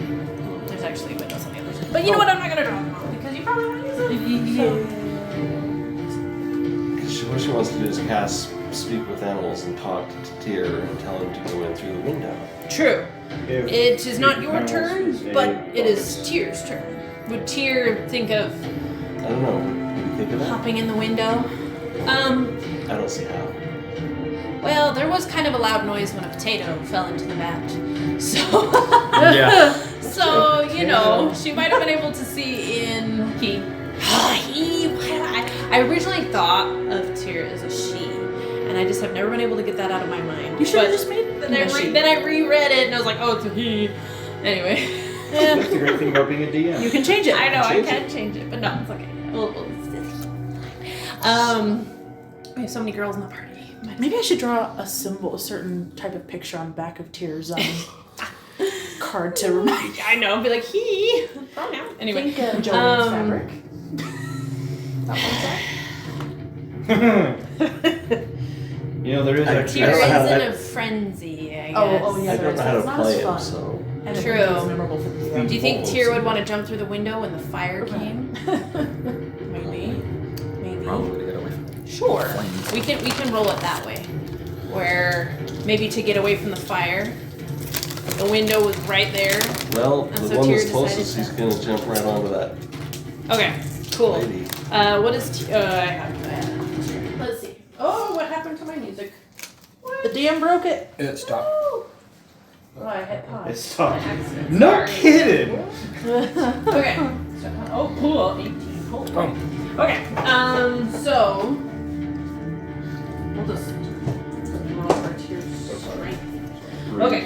There's actually windows on the other side. But you know what? I'm not gonna draw them all because you probably want to use them. What she wants to do is cast speak with animals and talk to Tyr and tell him to go in through the window. True. If It is not speak your with turn, animals is but a it is bonus. Tyr's turn. Would Tyr think of I don't know. What do you think of that? hopping in the window? I don't see how. Well, there was kind of a loud noise when a potato fell into the vat. So, Yeah. so you know, she might have been able to see in he. I originally thought of Tyr as a she, and I just have never been able to get that out of my mind. you should have But just made then it a she. then I reread it, and I was like, oh, it's a he. Anyway. That's the great thing about being a DM. You can change it. I know I Change it. can't change it, but no, it's okay. We have so many girls in the party. Maybe I should draw a symbol, a certain type of picture on the back of Tyr's card to remind you. I know, be like he pronoun. Anyway, Think Joanne's fabric. You know, there is actually. Tyr I don't know how is in that- a frenzy, I guess. Oh, yeah. I don't know how It's to not play as it, fun. so. And I True. think it's memorable for the Do you think Tyr would want to jump through the window when the fire came? Maybe. Maybe. Probably to get away from Sure. flames. We can roll it that way, where maybe to get away from the fire, the window was right there. Well, And the so one Tyr that's closest, he's decided gonna jump right onto that Okay, cool. lady. What is I have. Let's see. Oh, what happened to my music? The DM broke it. It stopped. Oh, I hit pause. It stopped. By accident. No Sorry. kidding! Okay. Oh, cool. 18. Holy. Oh. Okay. So we'll just roll our tears right. Okay.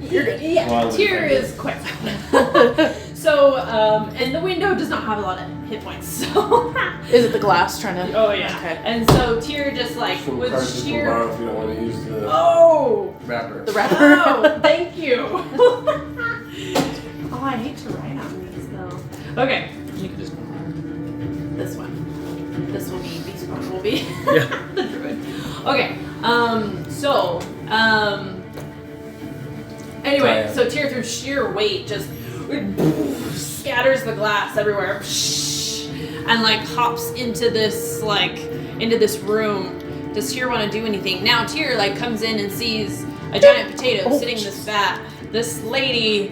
You're good. Yeah. Well, I Tyr would is quite silent. So, and the window does not have a lot of hit points. So. Is it the glass trying to? Oh yeah. Okay. And so Tyr just like Some with cards you can sheer. borrow if you don't want to use the Oh. wrapper. The wrapper. Oh, thank you. Oh, I hate to write on these though. Okay. You can just. This one. This will be Beast One will be Yeah. the druid. Okay. Anyway, so Tyr through sheer weight just scatters the glass everywhere and like hops into this room. Does Tyr want to do anything? Now Tyr like comes in and sees a giant potato sitting in this vat. This lady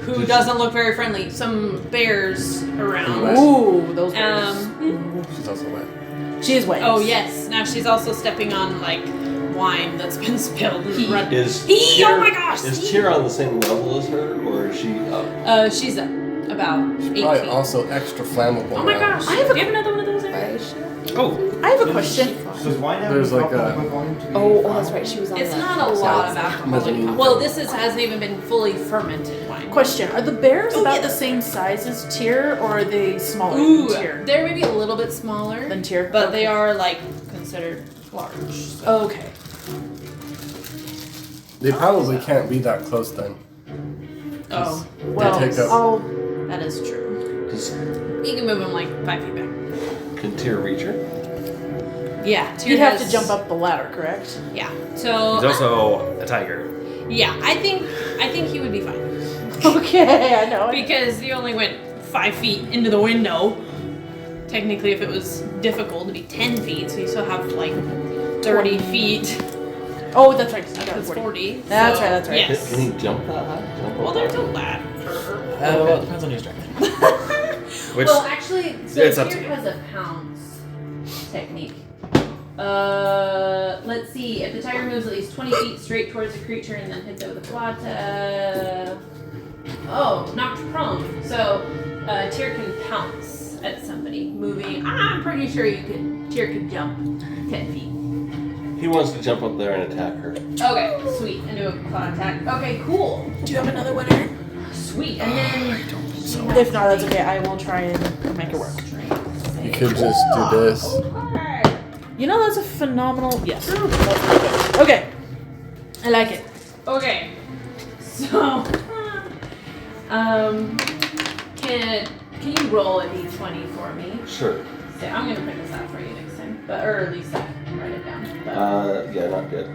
who doesn't look very friendly. Some bears around. Ooh, those bears. She's also wet. She is wet. Oh yes. Now she's also stepping on like wine that's been spilled. And run. Is He- Tyr, oh my gosh, Is he- Tyr on the same level as her, or is she up? She's about 8 feet. Probably also extra flammable. Oh my now. gosh. Do you have another one of those there? Oh, I have a question. Does wine have There's any like alcohol a- by volume to be Oh, found? that's right. She was on It's the not a lot of outside. alcoholic. Mezzanine. Well, hasn't even been fully fermented wine. Question: Are the bears Oh, about yeah. the same size as Tyr, or are they smaller Ooh, than Tyr? they're maybe a little bit smaller, Than Tyr, but they okay. are like considered large. So. Okay. They probably can't be that close then. Oh, Well, take up- I'll. that is true. Does, You can move them like 5 feet back. can Tyr reach her? Yeah, Tyr You'd have has- to jump up the ladder, correct? Yeah. So he's also a tiger. yeah, I think he would be fine. Okay, I know. Because you only went 5 feet into the window. Technically, if it was difficult, it'd be 10 feet, so you still have like 30 feet. Oh, that's right. I got That's 40. That's so, right, that's right. Yes. Can he jump that high? Jump Well, up there's a that ladder. Well, it depends on your strength. Which Well, actually, so it's up to Tyr you. has a pounce technique. Let's see. If the tiger moves at least 20 feet straight towards the creature and then hits it with a claw oh, knocked prone. So Tyr can pounce at somebody moving. I'm pretty sure Tyr could jump 10 feet. He wants to jump up there and attack her. Okay, sweet. And do a claw attack. Okay, cool. Do you have another one, Aaron? Sweet. And then I don't think so. If not, that's okay. I will try and make it work. You could just do this. You know, that's a phenomenal. Yes. That's perfect. Okay. I like it. Okay. So, can you roll a d20 for me? Sure. So I'm gonna print this out for you next time, or at least write it down. But Yeah, not good.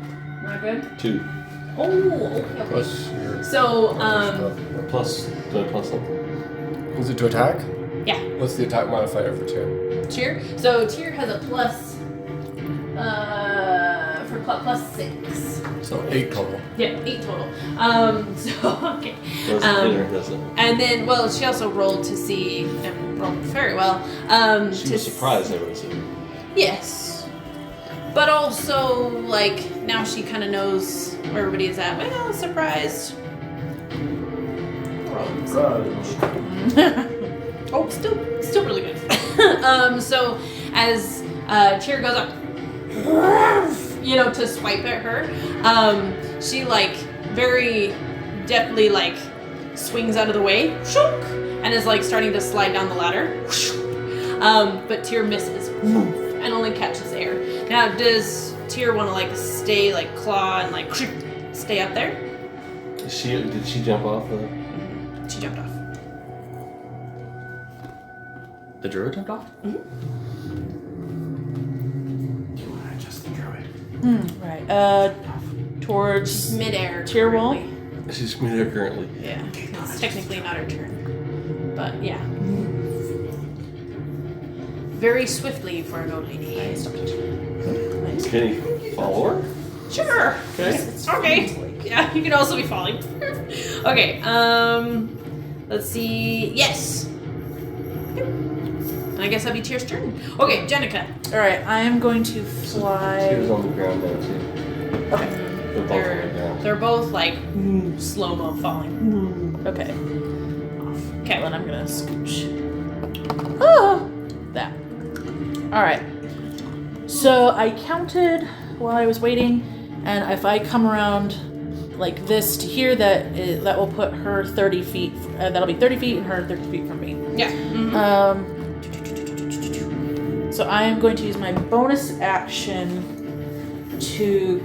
not good. 2. Oh, okay. Plus your. So, Plus something. Is it to attack? Yeah. What's the attack modifier for Tyr? Tyr. So Tyr has a plus, plus 6. So 8 total. Yeah, 8 total. So okay. Doesn't hit her, does it? And then, well, she also rolled to see, and rolled very well. She was surprised, I would assume. Yes. But also, like, now she kind of knows where everybody is at. Well, surprised. Oh, still really good. So as Tyr goes up, to swipe at her, she like very deftly like swings out of the way, and is like starting to slide down the ladder. But Tyr misses and only catches air. Now, does Tyr want to like stay like claw and like stay up there? Did she jump off the? She jumped off. The druid jumped off? Just the druid. Right. Towards Midair. Tyr wall? currently. She's there currently. Yeah, it's technically not her turn. But yeah. Very swiftly for an old lady. Can he follow her? Sure. Okay. Yeah, you can also be falling. Okay. Let's see. Yes. I guess that'd be Tyr's turn. Okay, Jenica. Alright, I am going to She was fly. on the ground now too. Okay. They're both on the ground. They're both like slow-mo falling. Okay. Okay. Then I'm gonna scooch. Oh! That. Alright. So I counted while I was waiting, and if I come around like this to here, that will put her 30 feet. That'll be 30 feet and her 30 feet from me. Yeah. So I am going to use my bonus action to,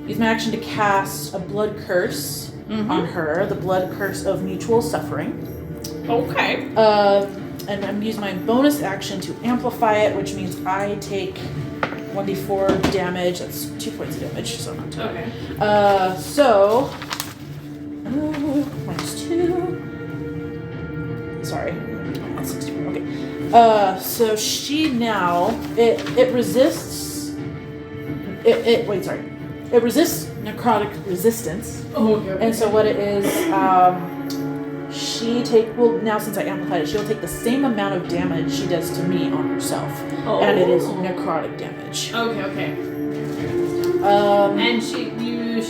use my action to cast a blood curse on her, the blood curse of mutual suffering. Okay. And I'm using my bonus action to amplify it, which means I take 1d4 damage. That's 2 points of damage, so not too Okay. So, minus 2. Sorry. Minus 64. Okay. So she now, it resists, it resists necrotic resistance. Oh, okay. And so what it is, now since I amplified it, she'll take the same amount of damage she does to me on herself. Oh. And it is necrotic damage. Okay. And she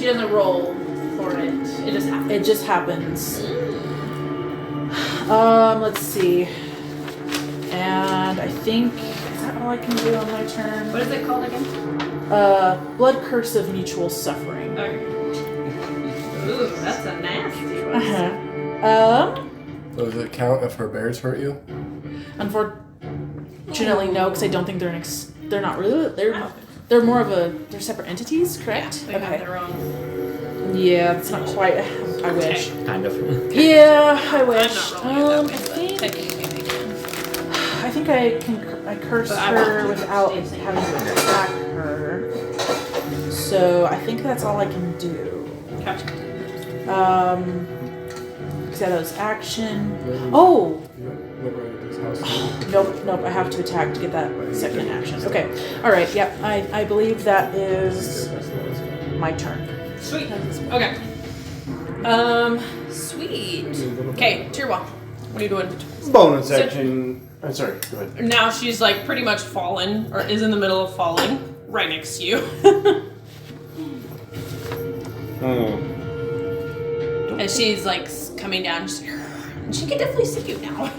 doesn't roll for it. It just happens. It just happens. Let's see. And I think, is that all I can do on my turn? What is it called again? Blood Curse of Mutual Suffering. Okay. Ooh, that's a nasty one. Uh-huh. So does it count if her bears hurt you? Unfortunately, no, because I don't think they're not really, they're more of they're separate entities, correct? Yeah, they have their own. Yeah, it's not quite, I wish. Kind of. Yeah, I wish. I'm not rolling it that way, but technically they can. I think I curse But I her won't. without having to attack her. So I think that's all I can do. Gotcha. because that was action. Oh! Nope, I have to attack to get that second action. Okay. Alright, yep. I believe that is my turn. Sweet. Okay. Sweet. Okay, Tirwa. What are you doing? Bonus action. I'm sorry, go ahead. Now she's like pretty much fallen, or is in the middle of falling, right next to you. And she's like coming down. She's like, she can definitely see you now.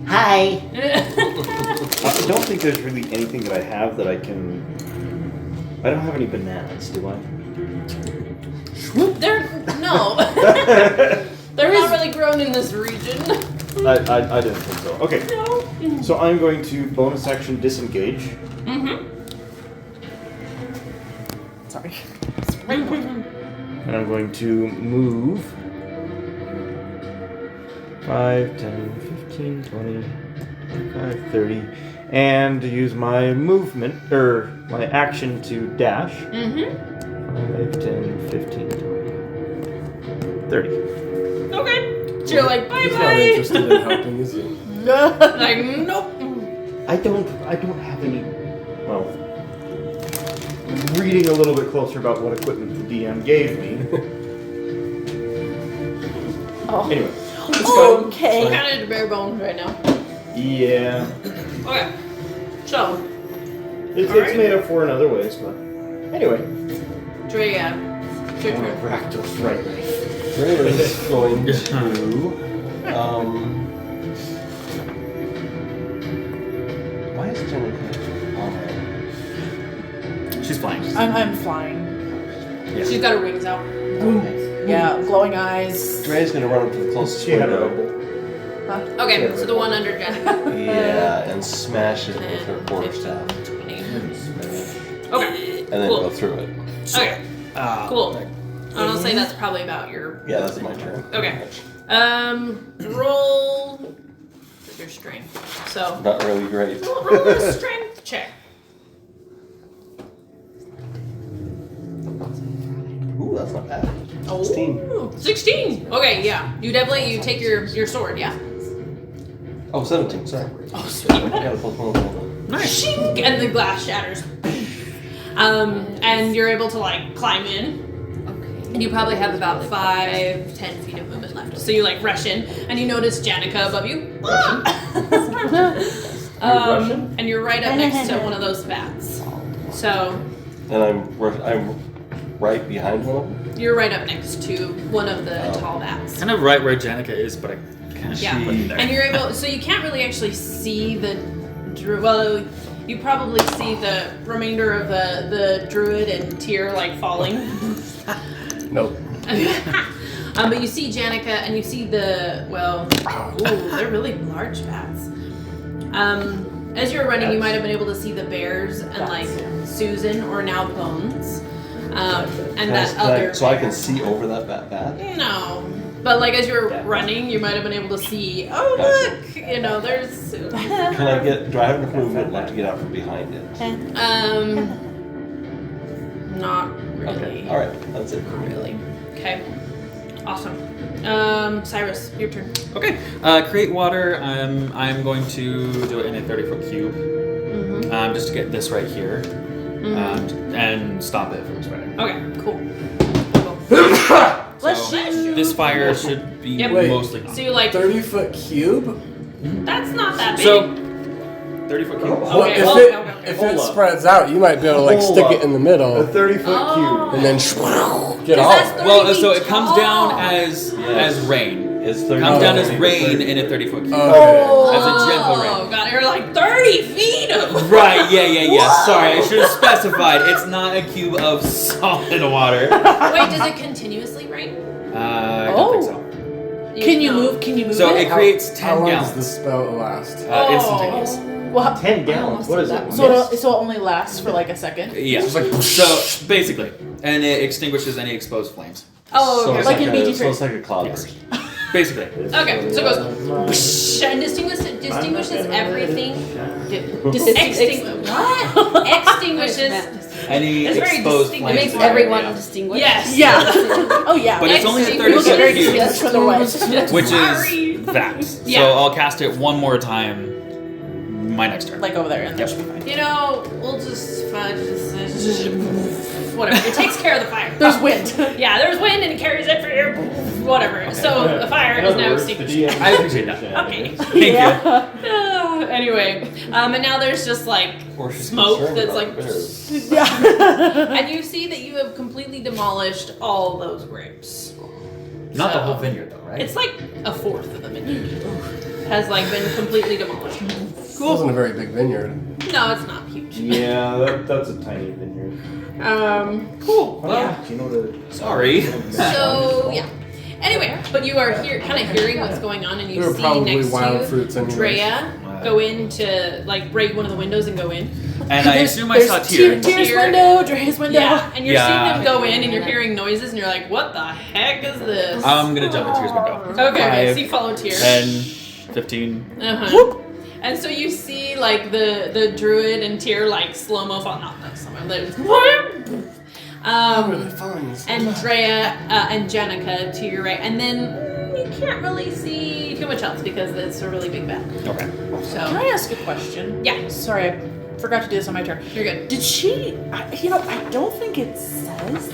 Hi. I don't think there's really anything that I have that I can. I don't have any bananas, do I? No. They're not really grown in this region. I didn't think so. Okay. No. So I'm going to bonus action disengage. Mm-hmm. Sorry. And I'm going to move 5, 10, 15, 20, 25, 30, and use my movement, or my action to dash. Mm-hmm. 5, 10, 15, 20, 30. Okay. So you're like, He's not bye-bye. interested in helping, is he? Like, nope. I don't have any, well, reading a little bit closer about what equipment the DM gave me. Anyway. Okay. Kind of bare bones right now. Yeah. Okay. So, It's Alright. made up for in other ways, but anyway. Drea, it's your I'm turn. gonna Rakdos right knife. Ray is going to. Why is Jennifer on there? She's flying. I'm flying. Yeah. She's got her wings out. Yeah, glowing eyes. Dre's going to run up to the closest She had a window. Okay, so the one under Jennifer. Yeah, and smash it with her quarterstaff. 20. Okay. And then Cool. go through it. Okay. Cool. I'll say that's probably about your. Yeah, that's my turn. Okay. Roll your strength. So Not really great. roll a strength check. Ooh, that's not bad. Oh, 16. 16. Okay, yeah. You take your sword, yeah. Oh, 17, sorry. Oh, sweet. Yeah, plus one. Nice. Shink, and the glass shatters. And you're able to like climb in. And you probably have about 5-10 feet of movement left. So you like rush in, and you notice Janica above you. And you're right up next to one of those bats. So And I'm right behind one of them. you're right up next to one of the tall bats. Kind of right where Janica is, but I can't Yeah, see there. and you're able. So you can't really actually see the well. You probably see the remainder of the druid and Tyr like falling. Nope. But you see Janica and you see they're really large bats. As you're running, you might have been able to see the bears and like Susan or now Bones, and that other. So I can see over that bat? No, but like as you're running, you might have been able to see. Oh look, there's Susan. Can I do I have enough movement left to get out from behind it? Not really. Okay, alright, that's it. Not really. Okay. Awesome. Cyrus, your turn. Okay. Create water. I'm going to do it in a 30-foot cube. Mm-hmm. Just to get this right here. And stop it from spreading. Okay, cool. So this fire should be Yep. mostly gone. So you like 30-foot cube? that's not that big. So 30-foot cube. Well, Okay, if well, it okay. if Hold it up. spreads out, you might be able to like Hold stick up. it in the A middle 30-foot cube. and then get Because off. that's it. Well, 30 so feet it comes tall. down as rain. It's 30 Comes down as Okay. rain in a 30-foot cube. Okay. As a gentle rain. Oh god, you're like 30 feet of Right, yeah. Sorry, I should have specified. It's not a cube of solid water. Wait, does it continuously rain? I don't think so. Can you move? Can you move So it? it creates How 10 long gallons. does the spell last? Instantaneous. Well, 10 gallons. What is it? so it only lasts for like a second. Yeah. It's like So basically, and it extinguishes any exposed flames. Oh, okay. it's Like in a, BG so it's like a cloudburst. Basically. Okay, so it goes and distinguishes everything. What? Extinguishes. Any It's very exposed distinct. flames. It makes in the everyone area. distinguished. Yes. Yeah. Oh yeah. But it's only a Extinguishes. 30 very foot distinguished from the west. which Sorry. is that. Yeah. So I'll cast it one more time. My next turn. Like over there, and that should be fine. You know, we'll just whatever. It takes care of the fire. There's wind. Yeah, there's wind and it carries it for your whatever. So the fire In is other now words, the extinguished. I appreciate that. Okay. Thank you. Anyway, and now there's just like Or she's smoke concerned that's about like, bears. Yeah. and you see that you have completely demolished all those grapes. Not the So- whole vineyard though, right? It's like a fourth of the vineyard has like been completely demolished. It wasn't a very big vineyard. No, it's not huge. Yeah, that's a tiny vineyard. Cool. Well, Do you know what a sorry. So yeah. Anyway, but you are here, kind of hearing what's going on, and you There were see probably next wild to fruits you, anyways. Drea go in to like break one of the windows and go in. And I assume I saw Tyr. Tyr's Tyr. window, Dre's window. Yeah, and you're Yeah. seeing them go in, and you're hearing noises, and you're like, "What the heck is this?" I'm gonna jump in Tyr's window. Okay, 5, so you follow Tyr. 10, 15. Uh-huh. And so you see like the druid and Tyr like slow mo fall, not slow mo, Really fun. and Drea and Jenica to your right, and then you can't really see too much else because it's a really big bed. Okay. Can So I ask a question? yeah, Sorry, I forgot to do this on my turn. you're good. Did she? I don't think it says.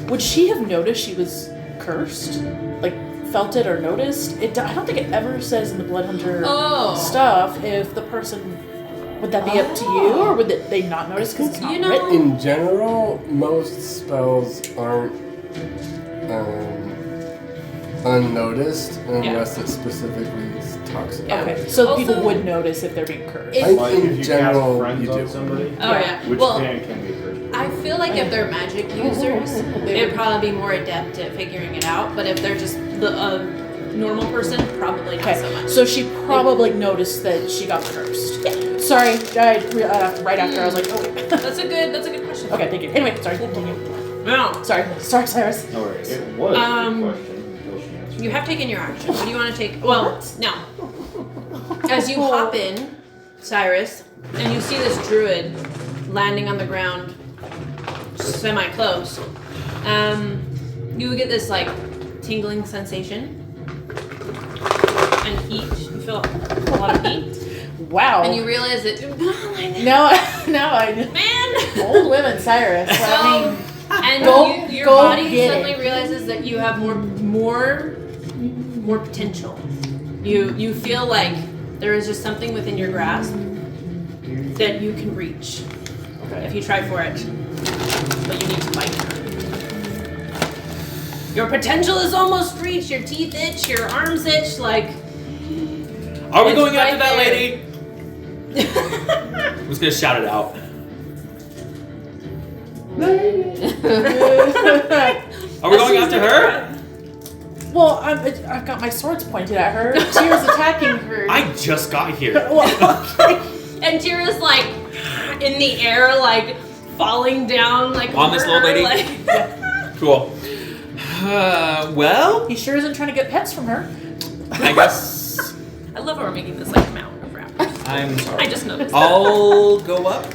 Would she have noticed she was cursed? Like, felt it or noticed? I don't think it ever says in the Blood Hunter Oh. stuff if the person. Would that be up to you, or would they not notice because it's not You know- written? In general, most spells aren't unnoticed unless it specifically talks about Yeah. it. Okay, so Also- people would notice if they're being cursed. It- I think Like in if you general, cast friends you on do. somebody, Oh yeah. which Well, can be cursed. I feel like if they're magic users, they'd probably be more adept at figuring it out. But if they're just the normal person, probably not Okay, so much. so she probably noticed that she got cursed. Sorry, right after I was like, oh wait. That's a good question. Okay, thank you. Anyway, sorry, continue. No. Sorry, Cyrus. No worries. It was a Um, good question until she answered. You have taken your action. What do you want to take? Well, now, as you hop in, Cyrus, and you see this druid landing on the ground, semi-close, you get this like tingling sensation and heat. You feel a lot of heat, Wow. and you realize that No, I man. old women, Cyrus. So, I mean, and Go- your go body get suddenly it. realizes that you have more potential. You feel like there is just something within your grasp that you can reach if you try for it, but you need to fight for it. Your potential is almost reached. Your teeth itch. Your arms itch. Like Are we It's going right after that there. lady? I'm just gonna shout it out. Are we going after her? well, I've got my swords pointed at her. Tyr's attacking her. I just got here. Well, okay. and Tira's like in the air, like falling down, like On this over little her, lady? like- Cool. Well, He sure isn't trying to get pets from her. I guess I love how we're making this like mountain of raptors. I'm sorry. I just noticed. I'll go up,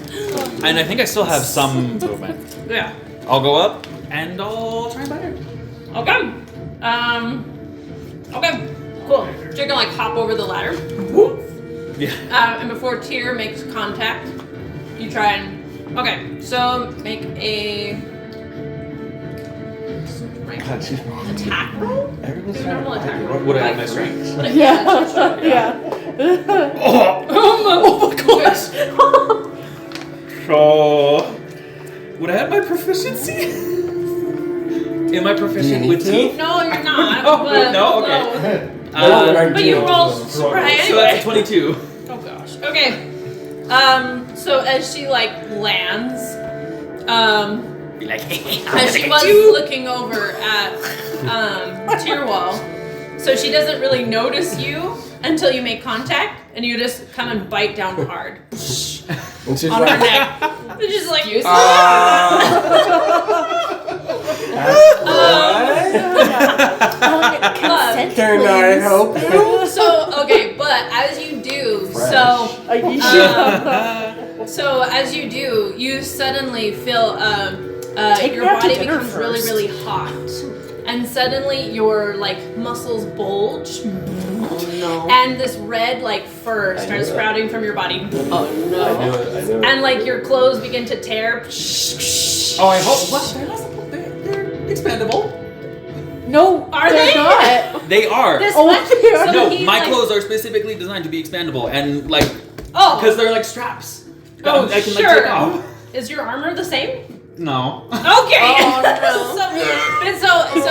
and I think I still have some movement. Yeah. I'll go up, and I'll try and bite her. Okay. Okay. Cool. So you're gonna like hop over the ladder, Yeah. and before Tyr makes contact, you try and. Okay. So make a attack roll. Everyone's Do a trying normal to attack find roll. What would I have my strength? But Yeah. Oh my gosh. So, would I have my proficiency? Am I proficient You with need to? teeth? No, you're not. Oh, but, no? Okay. But you rolled super high So that's anyway. a 22. Oh gosh. Okay. So as she like lands, Be like, hey, as she was looking over at Tyrwall, so she doesn't really notice you until you make contact, and you just come and bite down hard And she's on her like, neck. It's just like ah. Consent, Can I help you? So okay, but as you do, so as you do, you suddenly feel Take your me out to body dinner becomes really, first. really hot, and suddenly your like muscles bulge, and this red like fur I starts knew it. sprouting from your body. I knew it. And like your clothes begin to tear. Oh, I hope. What? They're expandable. No, Are they're they? not. They are. This Oh, much? yeah. So No, he, my like- clothes are specifically designed to be expandable and like Oh, because they're like straps. Oh, I can like sure. take off. Is your armor the same? No. Okay. Oh, so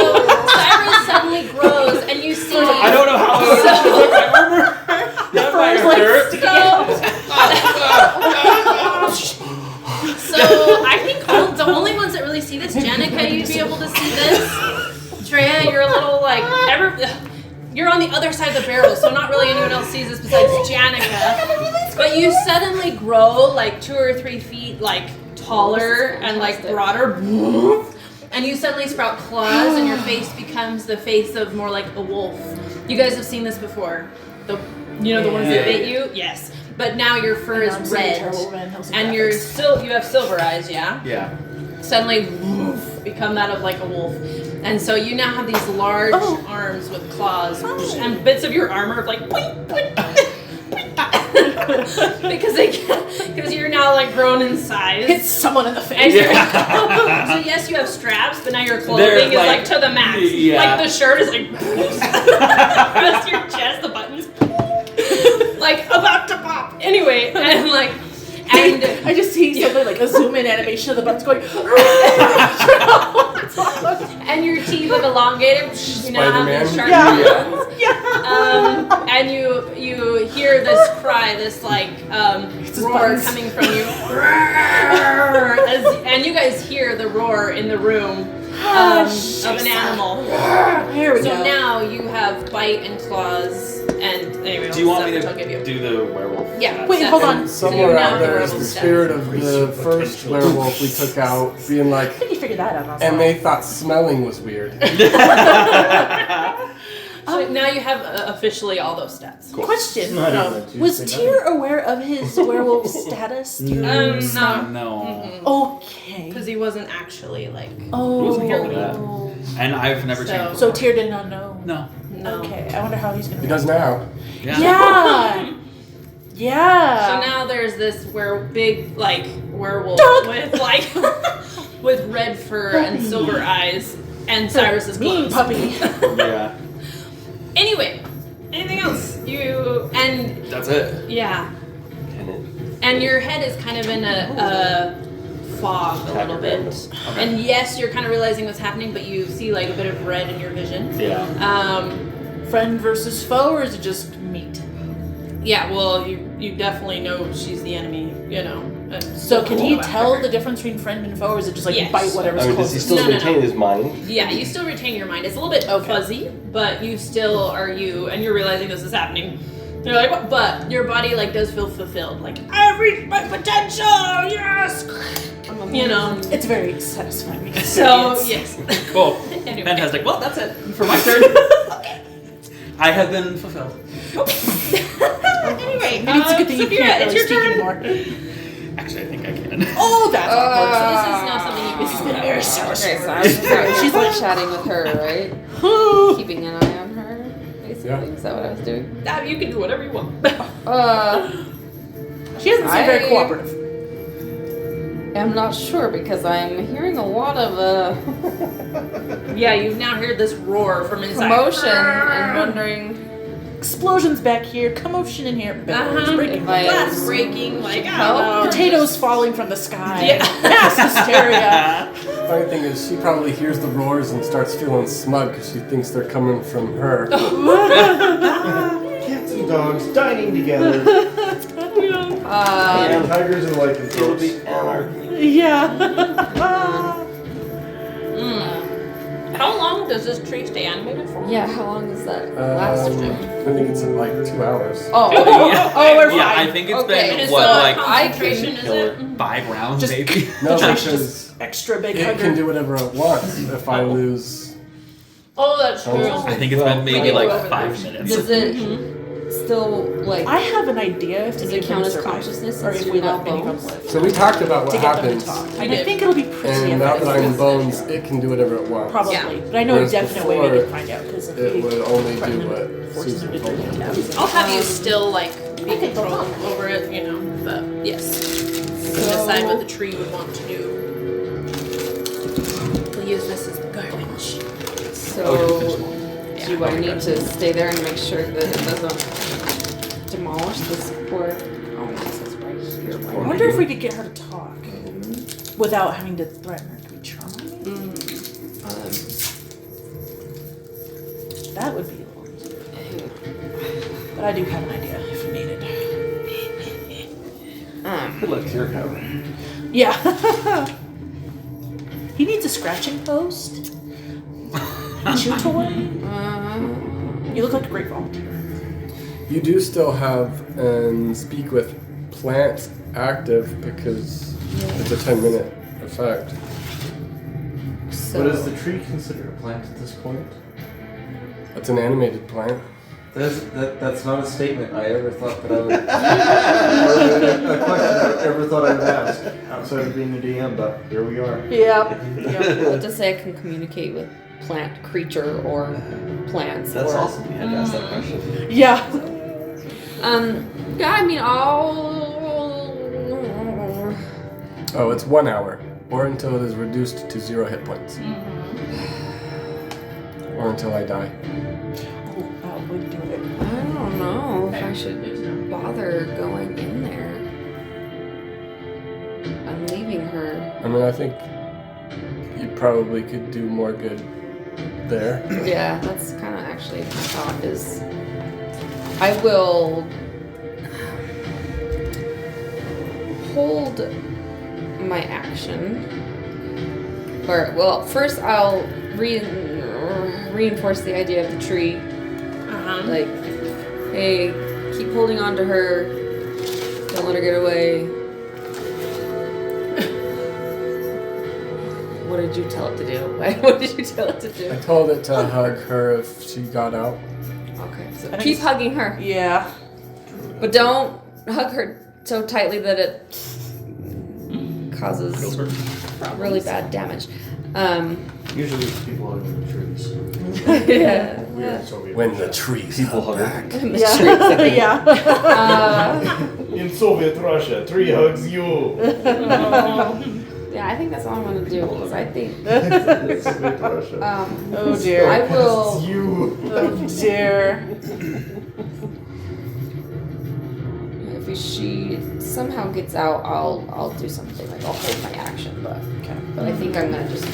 Cyrus suddenly grows, and you see. I don't know how I would my armor. Not my So I think the only ones that really see this, Jenica, you'd be able to see this. Treya, you're a little like you're on the other side of the barrel, so not really anyone else sees this besides Jenica. But you suddenly grow like 2 or 3 feet like taller and like broader. And you suddenly sprout claws, and your face becomes the face of more like a wolf. You guys have seen this before. The ones that bit you? Yes. But now your fur is red. And you have silver eyes, yeah? Yeah. Suddenly woof, become that of like a wolf. And so you now have these large arms with claws and bits of your armor like boink, boink, because you're now like grown in size. Hit someone in the And face. so yes, you have straps, but now your clothing is like to the max. Yeah. Like the shirt is like across your chest, the buttons like about to pop. Anyway, and I just see something like a zoom in animation of the buttons going. and your teeth have elongated. You now have these sharp Yeah. and you hear this cry, this like roar buttons. coming from you, and you guys hear the roar in the room of an animal. Here we So go. now you have bite and claws, and anyway. Do you want me I'll give to you. do the werewolf? Yeah. Wait, hold on. Somewhere now out there the is the werewolf spirit of the first werewolf we took out being like, How did you figure that out? and they thought smelling was weird. So now you have officially all those stats. Question. No, I don't know. Was Say Tyr aware of his werewolf status? No, No. Okay. because he wasn't actually like. Oh. Wasn't here for that. And I've never So- changed. So Tyr did not know. No. No. Okay. I wonder how he's gonna. He does now. Yeah. Yeah. Yeah. So now there's this big like werewolf Dog. with like with red fur and silver eyes and Cyrus's mean clothes. puppy. Yeah. Anyway, anything else? And That's it. yeah, Can it? and your head is kind of in a fog a little bit. Okay. And yes, you're kind of realizing what's happening, but you see like a bit of red in your vision. Yeah. Friend versus foe, or is it just meat? Yeah, well, you definitely know she's the enemy, you know. So can he go after tell her. the difference between friend and foe, or is it just like Yes. bite whatever's I mean, does he closest? still No, no, retain no. his mind? Yeah, you still retain your mind. It's a little bit Okay. fuzzy, but you still are you, and you're realizing this is happening. You're like, what? But your body like does feel fulfilled. Like I've reached my potential. Yes. You know. It's very satisfying. So Yes. yes. Cool. Anyway. Fantastic. Well, that's it for my turn. I have been fulfilled. Anyway, Maybe it's a good thing you Sophia, can't it's really your speak turn. anymore. Actually, I think I can. Oh, that's awkward. So this is now something you This has can been do. very so Okay, so I'm just She's like, chatting with her, right? Keeping an eye on her, basically. Yeah. Is that what I was doing? You can do whatever you want. she doesn't seem very I- cooperative. I'm not sure because I'm hearing a lot of Yeah, you've now heard this roar from inside. commotion and wondering Explosions back here, commotion in here, barrels breaking, if I Glass breaking, like help. potatoes falling from the sky, Yeah. mass hysteria. Funny thing is, she probably hears the roars and starts feeling smug because she thinks they're coming from her. Cats and dogs dining together. And tigers and like It'll be anarchy. Yeah. How long does this tree stay animated for? Yeah, how long does that last? I think it's in like 2 hours. Oh, we're fine. Yeah, I think it's Okay. been And what, so like concentration is killer. it? 5 rounds Just- maybe. No, Just because extra big it hugger. can do whatever it wants if I lose. Oh, that's true. I think it's been maybe Well, like 5 minutes. does it still like? I have an idea if Does any it of count them as survive, consciousness or since if you're we now let any of them bones? live. So we talked about To what get them to happens, talk. We And I did. think it'll be pretty and now that I'm evidence. bones, it can do whatever it wants. Probably. Yeah. But I know a Whereas definite way we before, can find out because if It we would only threaten do them, what force them Susan to told drink me. it. I'll have you still like be control over it, you know. But yes, you can decide what the tree would want to do. We'll use this as garbage. So, do I need to stay there and make sure that it doesn't demolish this poor? Oh, this is right here. I wonder if we could get her to talk without having to threaten her. Could we try? That would be a little easier. But I do have an idea if needed. Good luck to your cover. Yeah. He needs a scratching post. Chew toy. You look like a great volunteer. You do still have and speak with plants active because it's a 10-minute effect. So, But is the tree considered a plant at this point? It's an animated plant. That's not a statement I ever thought that I would. or a question I ever thought I would ask outside of being a DM, but here we are. Yeah. well, just say I can communicate with plant, creature, or plants. That's or, awesome. You had to ask that question. Yeah. Yeah, I mean, I'll. Oh, it's 1 hour, or until it is reduced to 0 hit points, or until I die. Oh, that would do it. I don't know if I should bother going in there. I'm leaving her. I mean, I think you probably could do more good there. Yeah, that's kind of actually my thought is I will hold my action. Or, well, first I'll reinforce the idea of the tree. Like, hey, keep holding on to her. Don't let her get away. What did you tell it to do? What did you tell it to do? I told it to hug her if she got out. Okay, so I think keep it's- hugging her. Yeah. But don't hug her so tightly that it causes really bad damage. Usually it's people under the trees. Yeah. When the trees People hug hug back. In the Yeah. streets, I think. Yeah. In Soviet Russia, tree hugs you. Yeah, I think that's all I'm gonna do. Because I think In Soviet Russia. Oh dear. I will. It's you. Oh dear. If she somehow gets out, I'll do something. Like I'll hold my action, but I think I'm gonna just.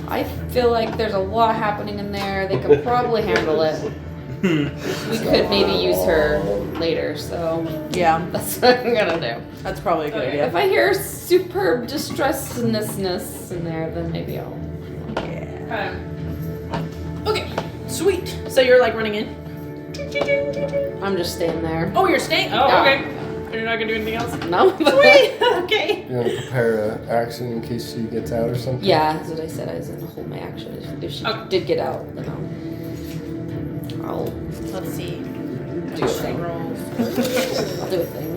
I feel like there's a lot happening in there. They could probably handle it. We could maybe use her later, so Yeah. that's what I'm gonna do. That's probably a good If idea. I hear superb distressedness in there, then maybe I'll. Yeah. Okay, sweet. So you're like running in. I'm just staying there. Oh, you're staying. Oh, Yeah. okay. You're not gonna do anything else. No. Sweet. Okay. You want to prepare an action in case she gets out or something? Yeah, that's what I said. I was gonna hold my action. If she Okay. did get out, then I'll Let's see. do a thing. Rolls. I'll do a thing.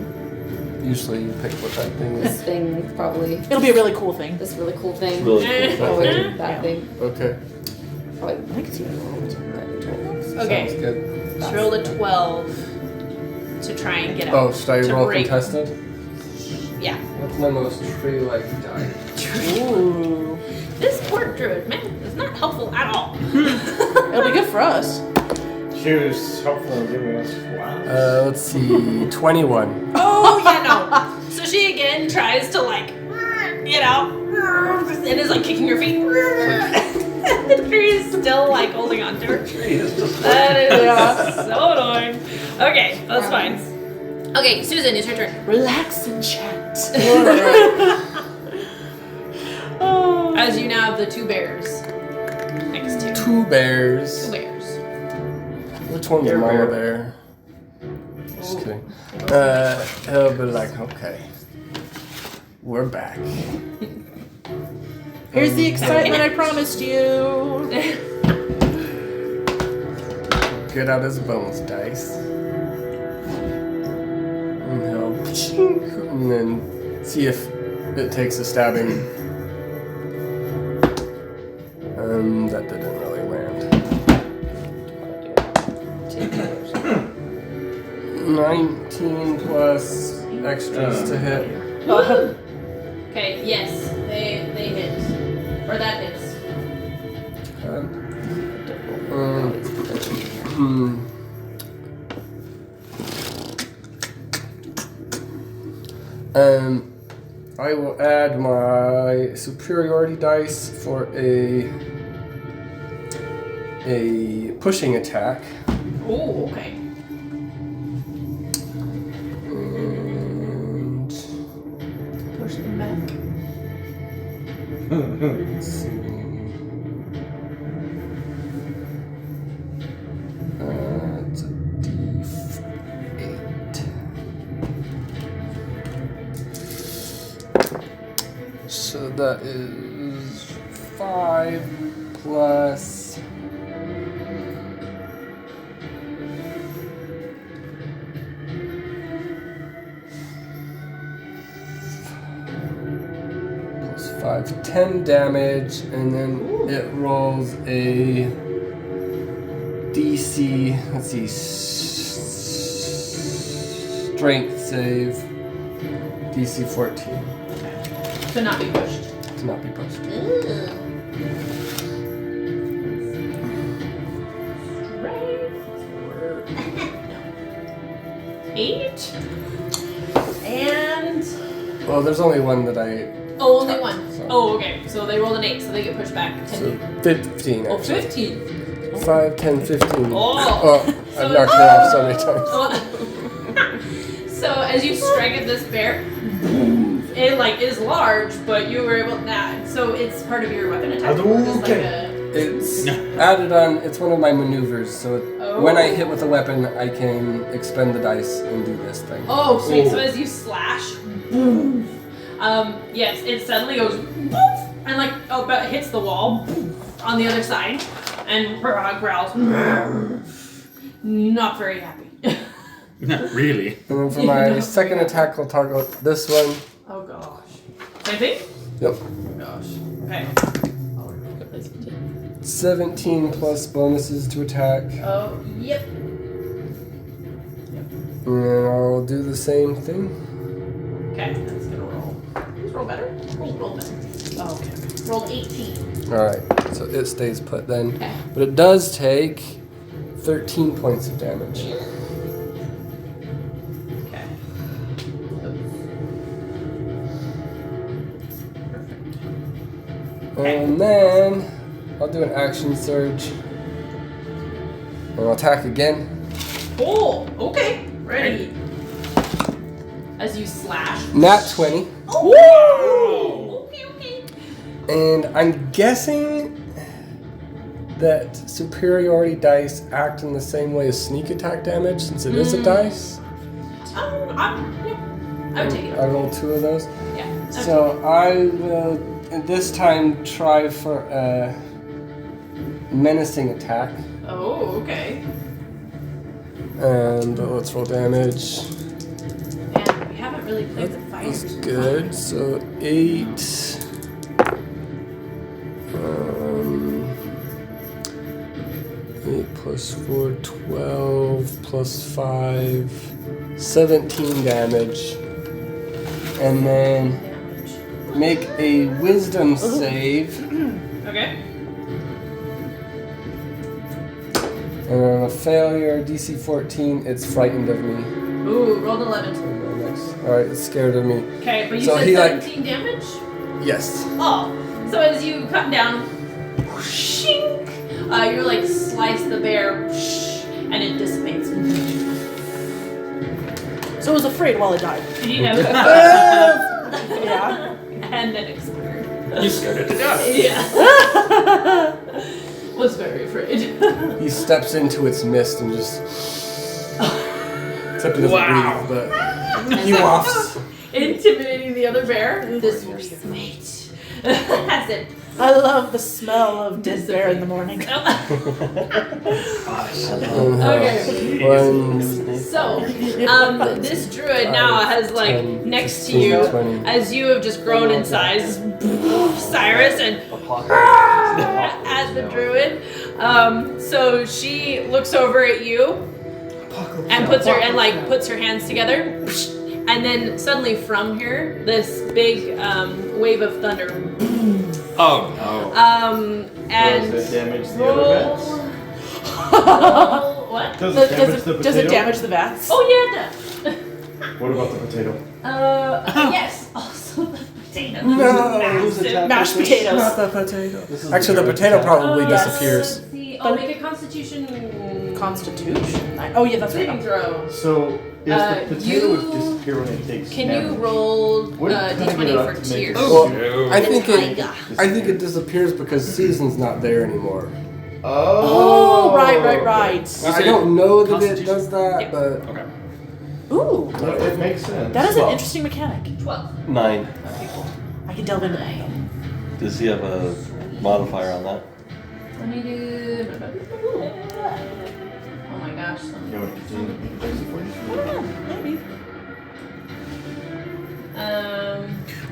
Usually you pick what that thing This is. thing probably. It'll be a really cool thing. This really cool thing. Really Eh. cool. Probably That that Yeah. thing. Okay, Probably. I can see it. Okay. sounds good. Just roll a 12 to try and get out. Oh, should I To roll break. contested? Yeah. What's my most tree-like die? Ooh. This poor druid, man, is not helpful at all. It'll be good for us. She was helpful in giving us flowers. Let's see, 21. Oh, yeah, no. So she again tries to, like, get out and is, like, kicking her feet. The tree is still, like, holding on to her. That is so annoying. Okay, that's fine. Okay, Susan, it's your turn. Relax and chat. I as you now have the two bears next to you. Two bears. Two bears. Which one's Bear, Mama bear. Bear? Just kidding. He'll be like, okay, we're back. Here's the excitement I promised you. Get out his bonus dice. And he'll and then see if it takes a stabbing. That didn't really land. 19 plus extras to hit. Okay, yes, they hit. Or that hits. I will add my superiority dice for a pushing attack. Oh, okay. And Push them back. let's see. It's a D8. So that is 5 plus. Plus 5, 10 damage, and then it rolls a DC, let's see, strength save, DC 14, To not be pushed. to not be pushed. Eight. And Well, there's only one that I, oh, only one. So- Oh, okay. So they rolled an 8, so they get pushed back 10 so feet. 15 Oh, actually. 15. 5, 10, 15. Oh. I've knocked her off so many times. So as you strike at this bear, it like is large, but you were able so it's part of your weapon attack. Or just like a It's added on, it's one of my maneuvers, so when I hit with a weapon, I can expend the dice and do this thing. oh sweet. So as you slash, yes, it suddenly goes and like but hits the wall on the other side and growls. Not very happy. Not really. And then for my second attack, I'll talk about this one. Oh gosh. Same thing? Yep. Oh gosh. Okay. 17 plus bonuses to attack. Oh, yep. And then I'll do the same thing. Okay, that's gonna roll. Please roll better. Roll better. Oh, okay. Roll 18. Alright, so it stays put then. Okay. But it does take 13 points of damage. Okay. And then I'll do an action surge. And I'll attack again. Oh, okay. Ready. As you slash. Nat 20. Oh! Okay, okay. And I'm guessing that superiority dice act in the same way as sneak attack damage since it is a dice. Yeah. I would take it. I rolled 2 of those. Yeah. So I will this time try for a menacing attack. Oh, okay. And let's roll damage. And we haven't really played the fighters. That's good. So 8. 8 plus 4, 12 plus 5, 17 damage. And then make a wisdom save. Okay. And on a failure, DC 14, it's frightened of me. Ooh, rolled 11. Alright, it's scared of me. Okay, but you So said he, 17 damage? Yes. Oh, so as you cut down, shink, you like slice the bear, and it dissipates. So I was afraid while it died. Yeah. Yeah. And then expired. You scared it to death. Yeah. Was very afraid. He steps into its mist and just. Except he doesn't Wow. breathe, but he wafts. Intimidating the other bear. This will be the fate. That's it. I love the smell of dead bear in the morning. Okay. One, So, this druid now has like 10, next to 15, you, 20. as you have just grown in size, Cyrus and as the druid. So she looks over at you and puts her hands together, and then suddenly from here, this big wave of thunder. Oh no. And Does it damage the roll. other vats? What? Does it damage the potato? Does it damage the vats? Oh yeah, it does. What about the potato? Yes. Also the potato. No. Massive. Mashed potatoes. Not the potato. This is Actually, the druid potato attack. probably Yes. disappears. I'll make a Constitution Constitution. Oh yeah, that's saving right. throw. So, is the potato you- would disappear when it takes Can damage? you roll What can I get it d20 up for to make tears? it- Well, No. I think it. Tiger. I think it disappears because Season's not there anymore. Oh, right. I don't know that it Constitution? does that, Yep. but Okay. Ooh, But it makes sense. that is an interesting mechanic. 12. 9. I can delve into that. Does he have a modifier on that? Let me do. Oh my gosh. You want to continue to fix it for you? Maybe.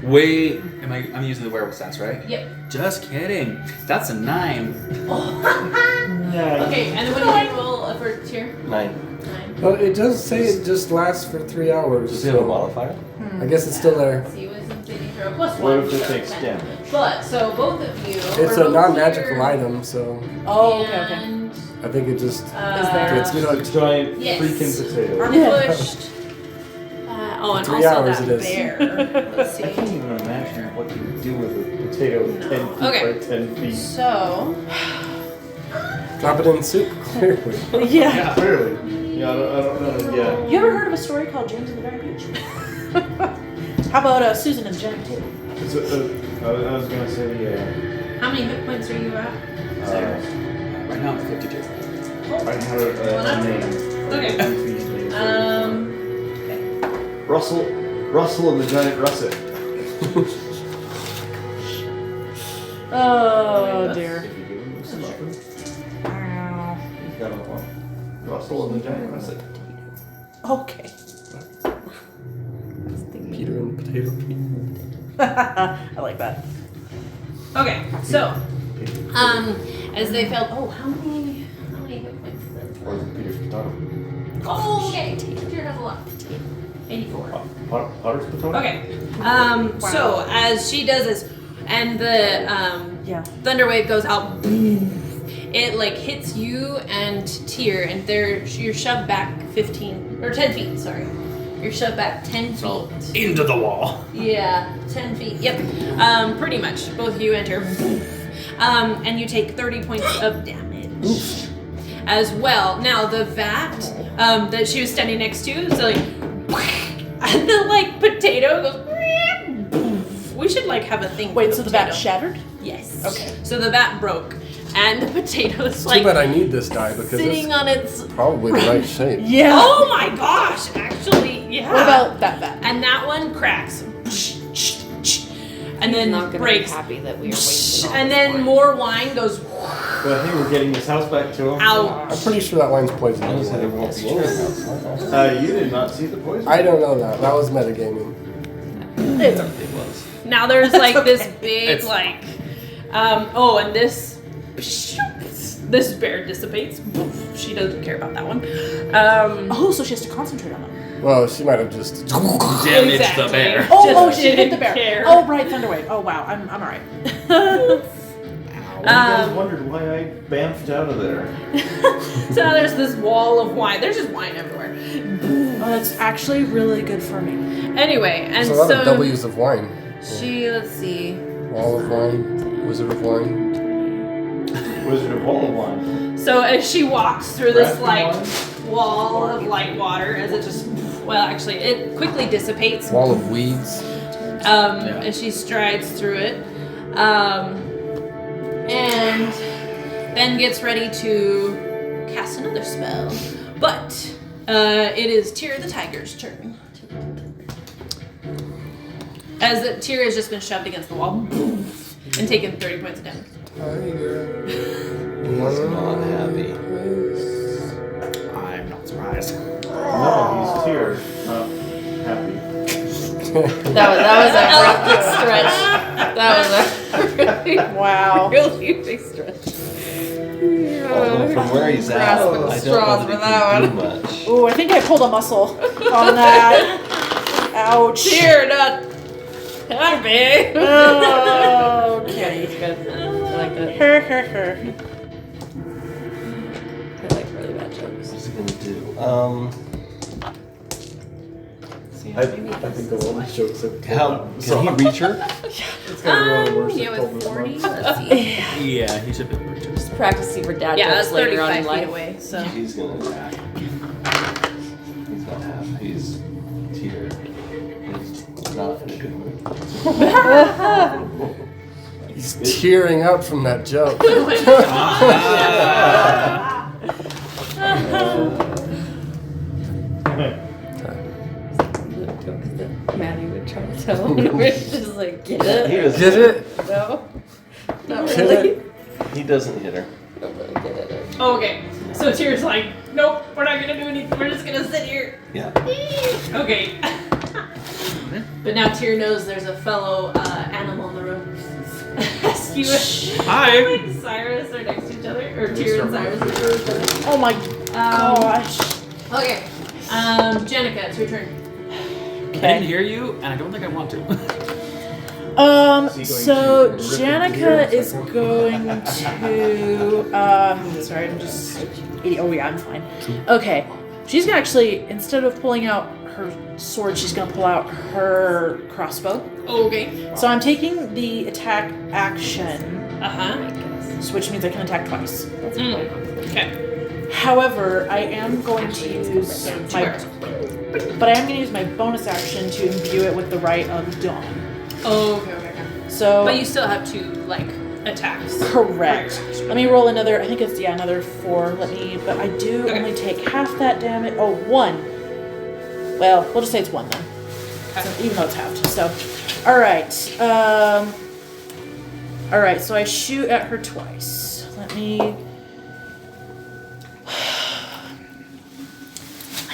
Wait, I'm using the werewolf stats, right? Yep. Just kidding. That's a 9. Yeah. Okay, and then what did you roll for tier? 9. 9. Well, it does say it just lasts for 3 hours. Does he have a So modifier? I guess it's still there. So you wisdom saving throw plus What 1. if it so takes 10. damage? But, so both of you. It's are a both non-magical here, item, so Oh, okay. and, I think it just Uh, gets It's cooked. giant Yes. freaking potato. are Yeah. pushed. Oh, and 3 also hours that it is. bear. Let's I can't see. even imagine what you would do with a potato No. 10 feet Okay. by 10 feet. So, Drop it in soup, clearly. Yeah. Clearly. Yeah, I don't know. Yeah. You ever heard of a story called James and the Giant Peach? How about Susan and the Giant Potato? It's I was gonna say, how many hit points are you at? Right now I'm at 52. I had a name. Okay. Confused name. Russell and the Giant Russet. Oh dear. If you give him some muffin, Wow. he's got a one. Russell and the Giant Russet. Okay. Peter and the potato. I like that. Okay, so, as they felt, how many hit points then? Or Peter's potato. Oh, okay. Tier has a lot. 84. Potter's potato? Okay. So as she does this, and the Yeah. thunder wave goes out, it like hits you and Tyr, and you're shoved back 15 or 10 feet. Sorry, you're shoved back 10 feet. Into the wall. Yeah, 10 feet. Yep. Pretty much. Both you enter. And you take 30 points of damage as well. Now the vat that she was standing next to is like, and the like potato goes. We should like have a thing. Wait, for so the potato. vat shattered? Yes. Okay. So the vat broke, and the potato is Too like bad I need this die because sitting it's on its. probably the right shape. Yeah. Oh my gosh! Actually, yeah. What about that vat? And that one cracks. And He's then not gonna breaks. be happy that we are wasting all And this then wine. more wine goes But hey, we're getting this house back to him. out. I'm pretty sure that wine's poison I said it anyway. won't be in his house. You did not see the poison? I don't know that. That was metagaming. It's It was. Now there's like this okay. big It's- like, and this bear dissipates. She doesn't care about that one. Oh, so she has to concentrate on it. Well, she might have just. Damage Exactly. the bear. Oh, Just she hit the didn't bear. care. Oh, right, Thunderwave. Oh, wow, I'm alright. You guys wondered why I bamfed out of there. So now there's this wall of wine. There's just wine everywhere. Oh, that's actually really good for me. Anyway, and There's a lot so of W's of wine. let's see. Wall of wine, Wizard of wine. Wizard of Wall of Wine. So as she walks through this Raspberry like wall of light water, as it just actually it quickly dissipates. Wall of weeds. As she strides through it. And then gets ready to cast another spell. But it is Tyr the Tiger's turn. As the Tyr has just been shoved against the wall and taken 30 points of damage. Tiger. He's not happy. I'm not surprised. No, he's Tyr, not happy. That was a real big stretch. That was a really, Wow. really big stretch. Although from where he's at, I Grasping don't know straws that he for that can do one. much. Ooh, I think I pulled a muscle on that. Ouch. Tyr, not happy. Oh, okay. It's good. I like that. Her, her, her. I like really bad jokes. What's he gonna do? I think the wellness jokes have How can he reach her? It's gonna be one of the worst Yeah, I've told with this 40. month. Let's see. Yeah, he should be able to reach us. Just practicing for dad Yeah, that's jokes later on 35 in feet life. away. So He's gonna attack. He's not happy. He's Tyr. He's not in a good mood. He's tearing up from that joke. Maddie would try to tell him. We're just like, get it? He doesn't. Get it? No. Not Get really. it? He doesn't hit her. I don't really get it. okay. So Tyr's like, nope, we're not gonna do anything. We're just gonna sit here. Yeah. Okay. But now Tyr knows there's a fellow animal in the room. Ask you Hi. like Cyrus are next to each other, or Tyr and Cyrus are next to each other. Oh my gosh. Okay. Jenica, it's your turn. I didn't hear you, and I don't think I want to. So Is he going to rip Jenica it is here? going to, sorry, I'm just, oh yeah, I'm fine. Okay, she's gonna actually, instead of pulling out her sword, she's gonna pull out her crossbow. Okay. So I'm taking the attack action, Uh-huh. which means I can attack twice. Okay. However, I am going to use my, but I am going to use my bonus action to imbue it with the Rite of Dawn. Okay. So, But you still have two, like, attacks. correct. Let me roll another. I think it's another 4. But I do Okay. only take half that damage. Oh, 1. Well, we'll just say it's 1 then, Okay. so, even though it's halved. So, all right. All right. So I shoot at her twice. Let me.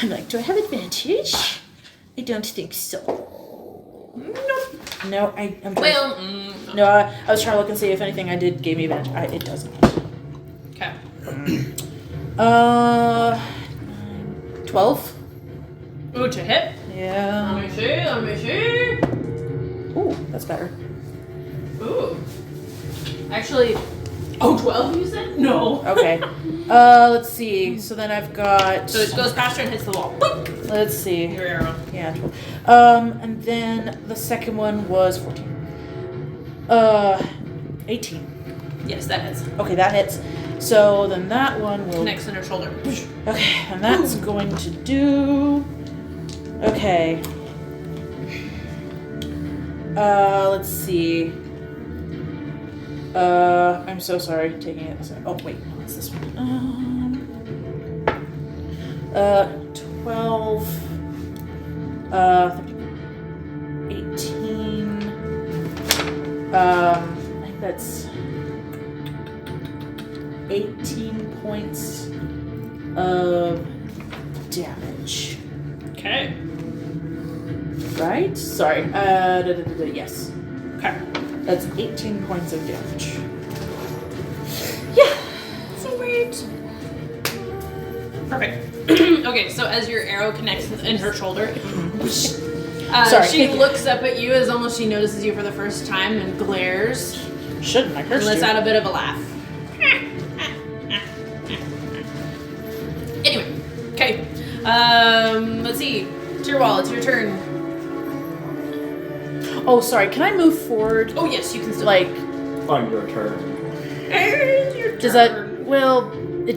I'm like, do I have advantage? I don't think so. Nope. No, I'm trying. Well, No, I was trying to look and see if anything I did gave me advantage. It doesn't. okay. 12. Ooh, to hit. Yeah. Let me see. Ooh, that's better. Ooh. Actually, 12 you said? No. Okay. Let's see. So then I've got. So it goes past her and hits the wall. Boink! Let's see. Your arrow. Yeah, 12. And then the second one was 14. 18. Yes, that hits. Okay, that hits. So then that one will. Next in her shoulder. Okay, and that's going to do. Okay. Let's see. I'm so sorry taking it. Oh wait, no, it's this one. 12. 18. I think that's 18 points of damage. Okay. Right? Sorry. Yes. Okay. That's 18 points of damage. Yeah. Sweet. Perfect. Okay, so as your arrow connects in her shoulder, Sorry, she thank you. looks up at you as almost she notices you for the first time and glares Shouldn't I and cursed lets you? out a bit of a laugh. Anyway, okay. Let's see. Tyrwall, it's your turn. Oh, sorry. Can I move forward? Oh yes, you can still Like, On your turn. It's your does that? turn. Well, it.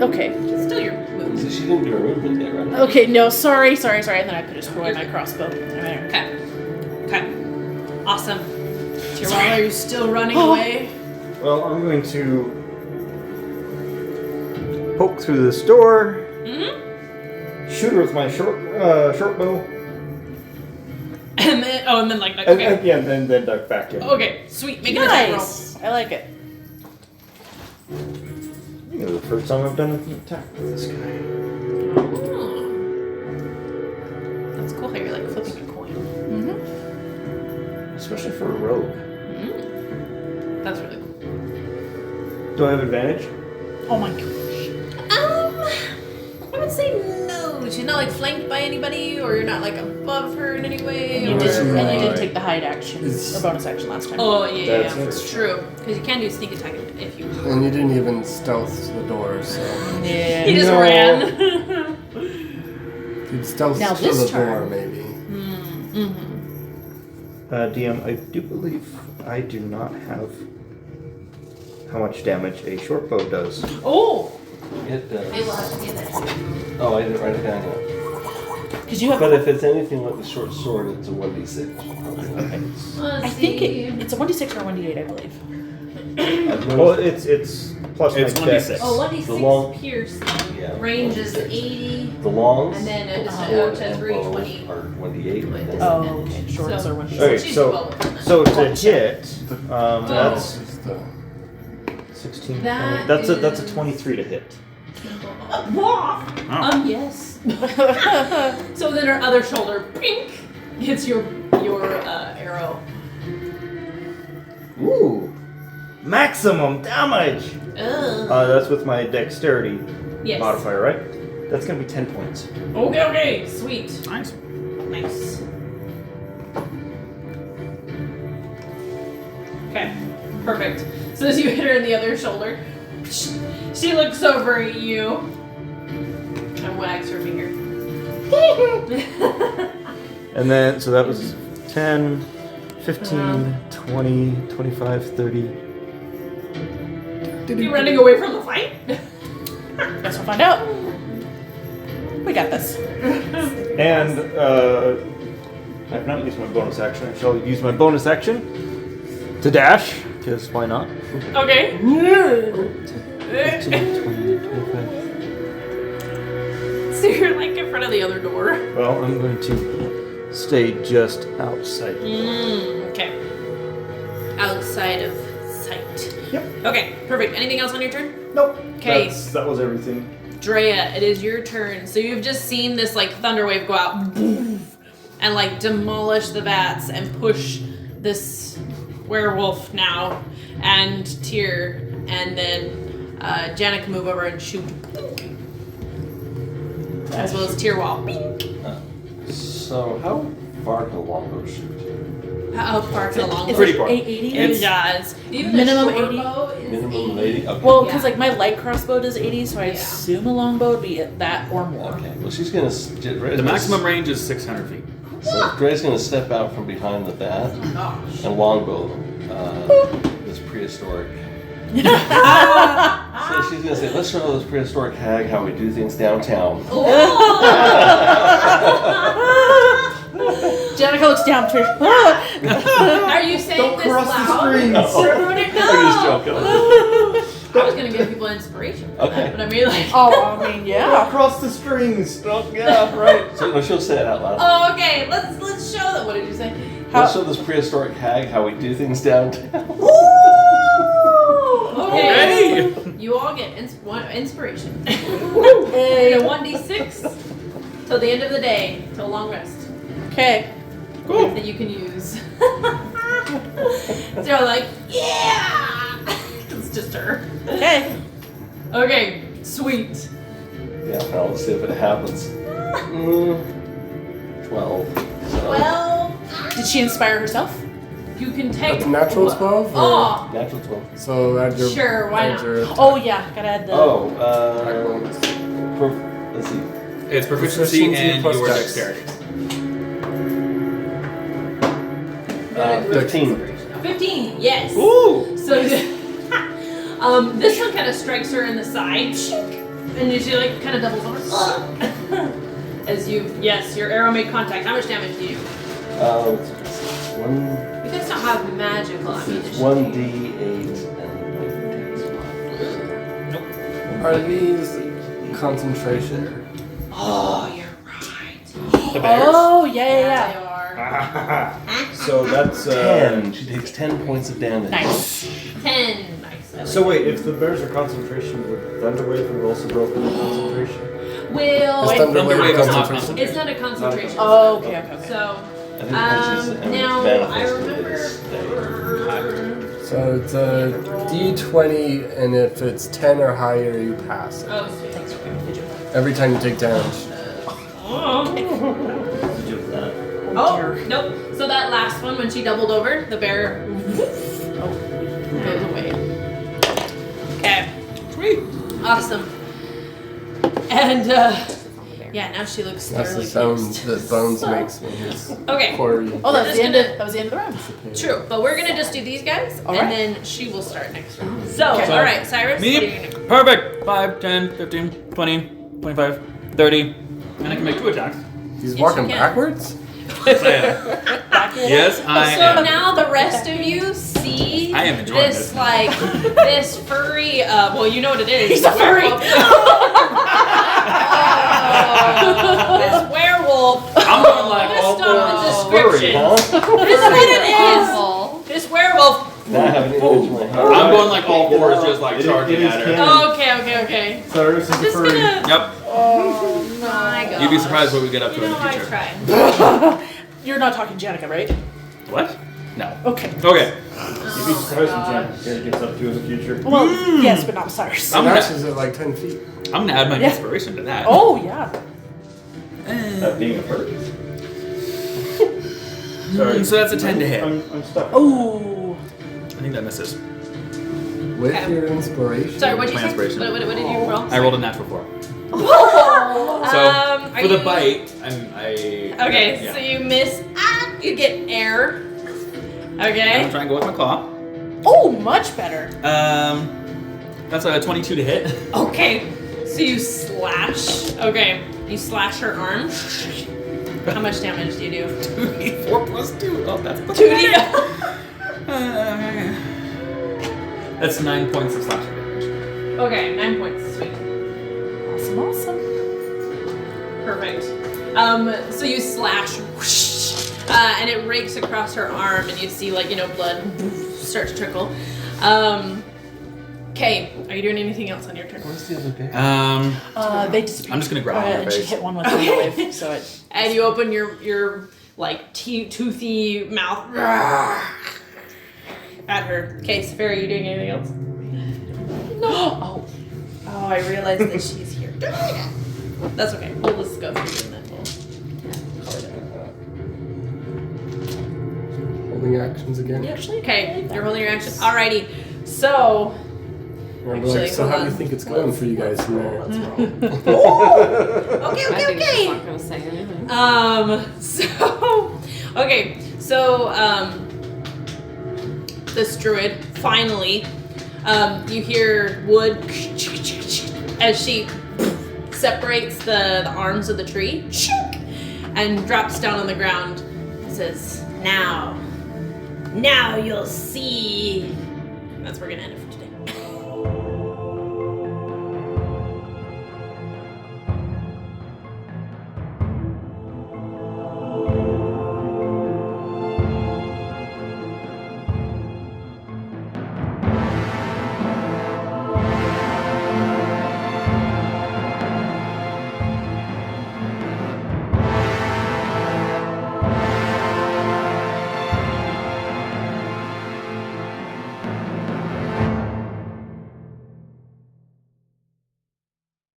Okay. It's still your move. So she didn't do her movement yet, right? Okay. No. Sorry. And then I could just throw in my crossbow. There. Okay. Okay. Awesome. While are you still running away? Well, I'm going to poke through this door, shoot her with my short bow, And then, and then like, and okay. yeah, and then duck back in. Okay, sweet. Make an attack roll. Nice. I like it. You know, the first time I've done an attack with this guy. That's cool how you're like flipping a coin. Especially for a rogue. That's really cool. Do I have advantage? Oh my gosh. I would say no. She's not like flanked by anybody, or you're not like above her in any way. You or... did, and you did Right. take the hide action or bonus action last time. Oh yeah, That's for true. Because you can do sneak attack if you. And you didn't even stealth the door, so Yeah. He just No. ran. you'd stealth Now to this the turn. door, maybe. DM, I do believe I do not have how much damage a short bow does. Oh, It does. they will have to get that. Oh, I didn't write it down yet. Because you have. But if it's anything like the short sword, it's a 1d6. I think it's a 1d6 or a 1d8, I believe. Well, it's plus It's my 1d6. dex. Oh, 1d6 The long- pierce. Yeah. Range is 80, The longs, and then the it's sword out to and 320. bow are 1d8. and then- Oh, okay. Shorts So- are 1d6. Okay, She's so well within that. so to hit, that's It's the 16. That 20. That's a is- 23 to hit. Yes. So then her other shoulder, pink, hits your arrow. Ooh, maximum damage. That's with my dexterity Yes. modifier, right? That's gonna be 10 points. Okay, sweet. Nice. Nice. Okay, perfect. So as you hit her in the other shoulder, she looks over at you and wags her finger. And then, so that was 10, 15, 20, 25, 30. You running away from the fight? Guess we'll find out. We got this. And I've not used my bonus action. I shall use my bonus action to dash, because why not? Okay. 15, 20, 25. So you're like in front of the other door. Well, I'm going to stay just outside. Okay. Outside of sight. Yep. Okay, perfect. Anything else on your turn? Nope. Okay. That was everything. Drea, it is your turn. So you've just seen this like thunder wave go out and like demolish the vats and push this werewolf now and Tyr, and then Janet can move over and shoot as well as Tyr while. So how far can a longbow shoot? How far can a long Is Pretty it far. 80? It does. Even Minimum the short 80? bow is Minimum 80. 80? Okay. Well, because Yeah. like my light crossbow does 80, so I Yeah. assume a longbow would be at that or more. Okay. Well, she's gonna. The maximum range is 600 feet. So Dre's gonna step out from behind the bat Gosh. and longbow this prehistoric. So she's gonna say, "Let's show this prehistoric hag how we do things downtown." Janica looks down to her. Are you saying Don't this cross the loud? streams. No. I'm just joking. I was gonna give people inspiration for Okay. that, but I mean like. Oh, I mean, yeah. Across the strings. Yeah, right. So no, she'll say it out loud. Oh, okay. Let's show them. What did you say? Let's show this prehistoric hag how we do things downtown. Okay. You all get inspiration. Hey. And a 1d6 till the end of the day, till a long rest Okay. that you can use. So you're like, yeah. It's just her. Okay. Okay. Sweet. Yeah, now let's see if it happens. 12. So, Well, Did she inspire herself? you can take. That's natural 12? Or? Oh, natural 12. So add your. Sure, why add not? your Oh, yeah. Gotta add the. Oh, attack bonus. let's see. It's proficiency Proficiency and plus your dex. dexterity. 15. 15. Yes. Ooh! So, this one kind of strikes her in the side, and she like kind of doubles over. As your arrow made contact. How much damage do you? One. Because it's not don't have magical ammunition. 1d8 and Are these concentration? Oh, you're right. The bears? Oh, yeah. They are. So that's 10. She takes 10 points of damage. Nice. 10. Nice. So wait, if the bears are concentration, would Thunderwave have also broken the concentration? Will. Is Thunderwave Thunderwave is not concentration? It's not a concentration. Oh, okay. So, I think Punches now I manifested remember. So it's a D20, and if it's 10 or higher, you pass it. Oh, sweet. Thanks for being vigilant. Every time you take damage. Oh, nope. So that last one, when she doubled over, the bear goes away. Okay. Sweet. Awesome. And, yeah, now she looks That's thoroughly the sound confused. that Bones makes when he's Okay. quarry. Oh, that was the end Just of the round. True, but we're gonna just do these guys, All and right. then she will start next round. So, Okay. all right, Cyrus. Me? What are you gonna do? Perfect. 5, 10, 15, 20, 25, 30. And I can make 2 attacks. He's Yes, walking you can. backwards? Yes, I am. Yes, I So am. now the rest of you see I am enjoying this this. like this furry. Well, you know what it is. He's a furry. This werewolf. I'm going like Let's all stop the fours description. furry. This is what it Awful. is. This werewolf. Now I have an image in my head. I'm going like all fours, just like It charging is at her. canon. Okay. Cyrus is a Just furry. gonna. Yep. Oh my god. You'd be surprised what we get up to You in know, the I future. tried. You're not talking Janica, right? What? No. Okay. Okay. You'd be surprised what Janet gets up to in the future. Well, yes, but not Cyrus. I'm The gonna- max is at like 10 feet. I'm gonna add my Yeah. inspiration to that. Oh, yeah. Being a furry. Sorry. So that's a 10 to hit. I'm stuck. Oh. I think that misses. With Okay. your inspiration. Sorry, what did My you say? inspiration. What did you roll? I rolled a natural 4. So For the bite, Okay, yeah. so you miss. You get air. I'm gonna Okay. try and go with my claw. Oh, much better. That's a 22 to hit. Okay. So you slash. Okay. You slash her arm. How much damage do you do? 4 plus 2. Oh, that's 2d. That's 9 points of slashing damage. Okay, 9 points. Sweet. Awesome. Perfect. So you slash, whoosh, and it rakes across her arm, and you see blood start to trickle. Okay, are you doing anything else on your turn? Where's the other bear? They disappeared. I'm just gonna grab her in the and she face. hit one with the wave, so it. And you open your toothy mouth at her. Okay, Saphira, are you doing anything else? No. Oh, I realized that she's here. That's okay. We'll just go through and then Holding actions again. Okay, you're holding your action. Alrighty. So, We're Actually, like, so hold how do on. you think it's going for you guys from there? okay. I think she's not gonna say anything. This druid finally, you hear wood as she separates the arms of the tree and drops down on the ground and says, now you'll see. That's where we're gonna end it for today.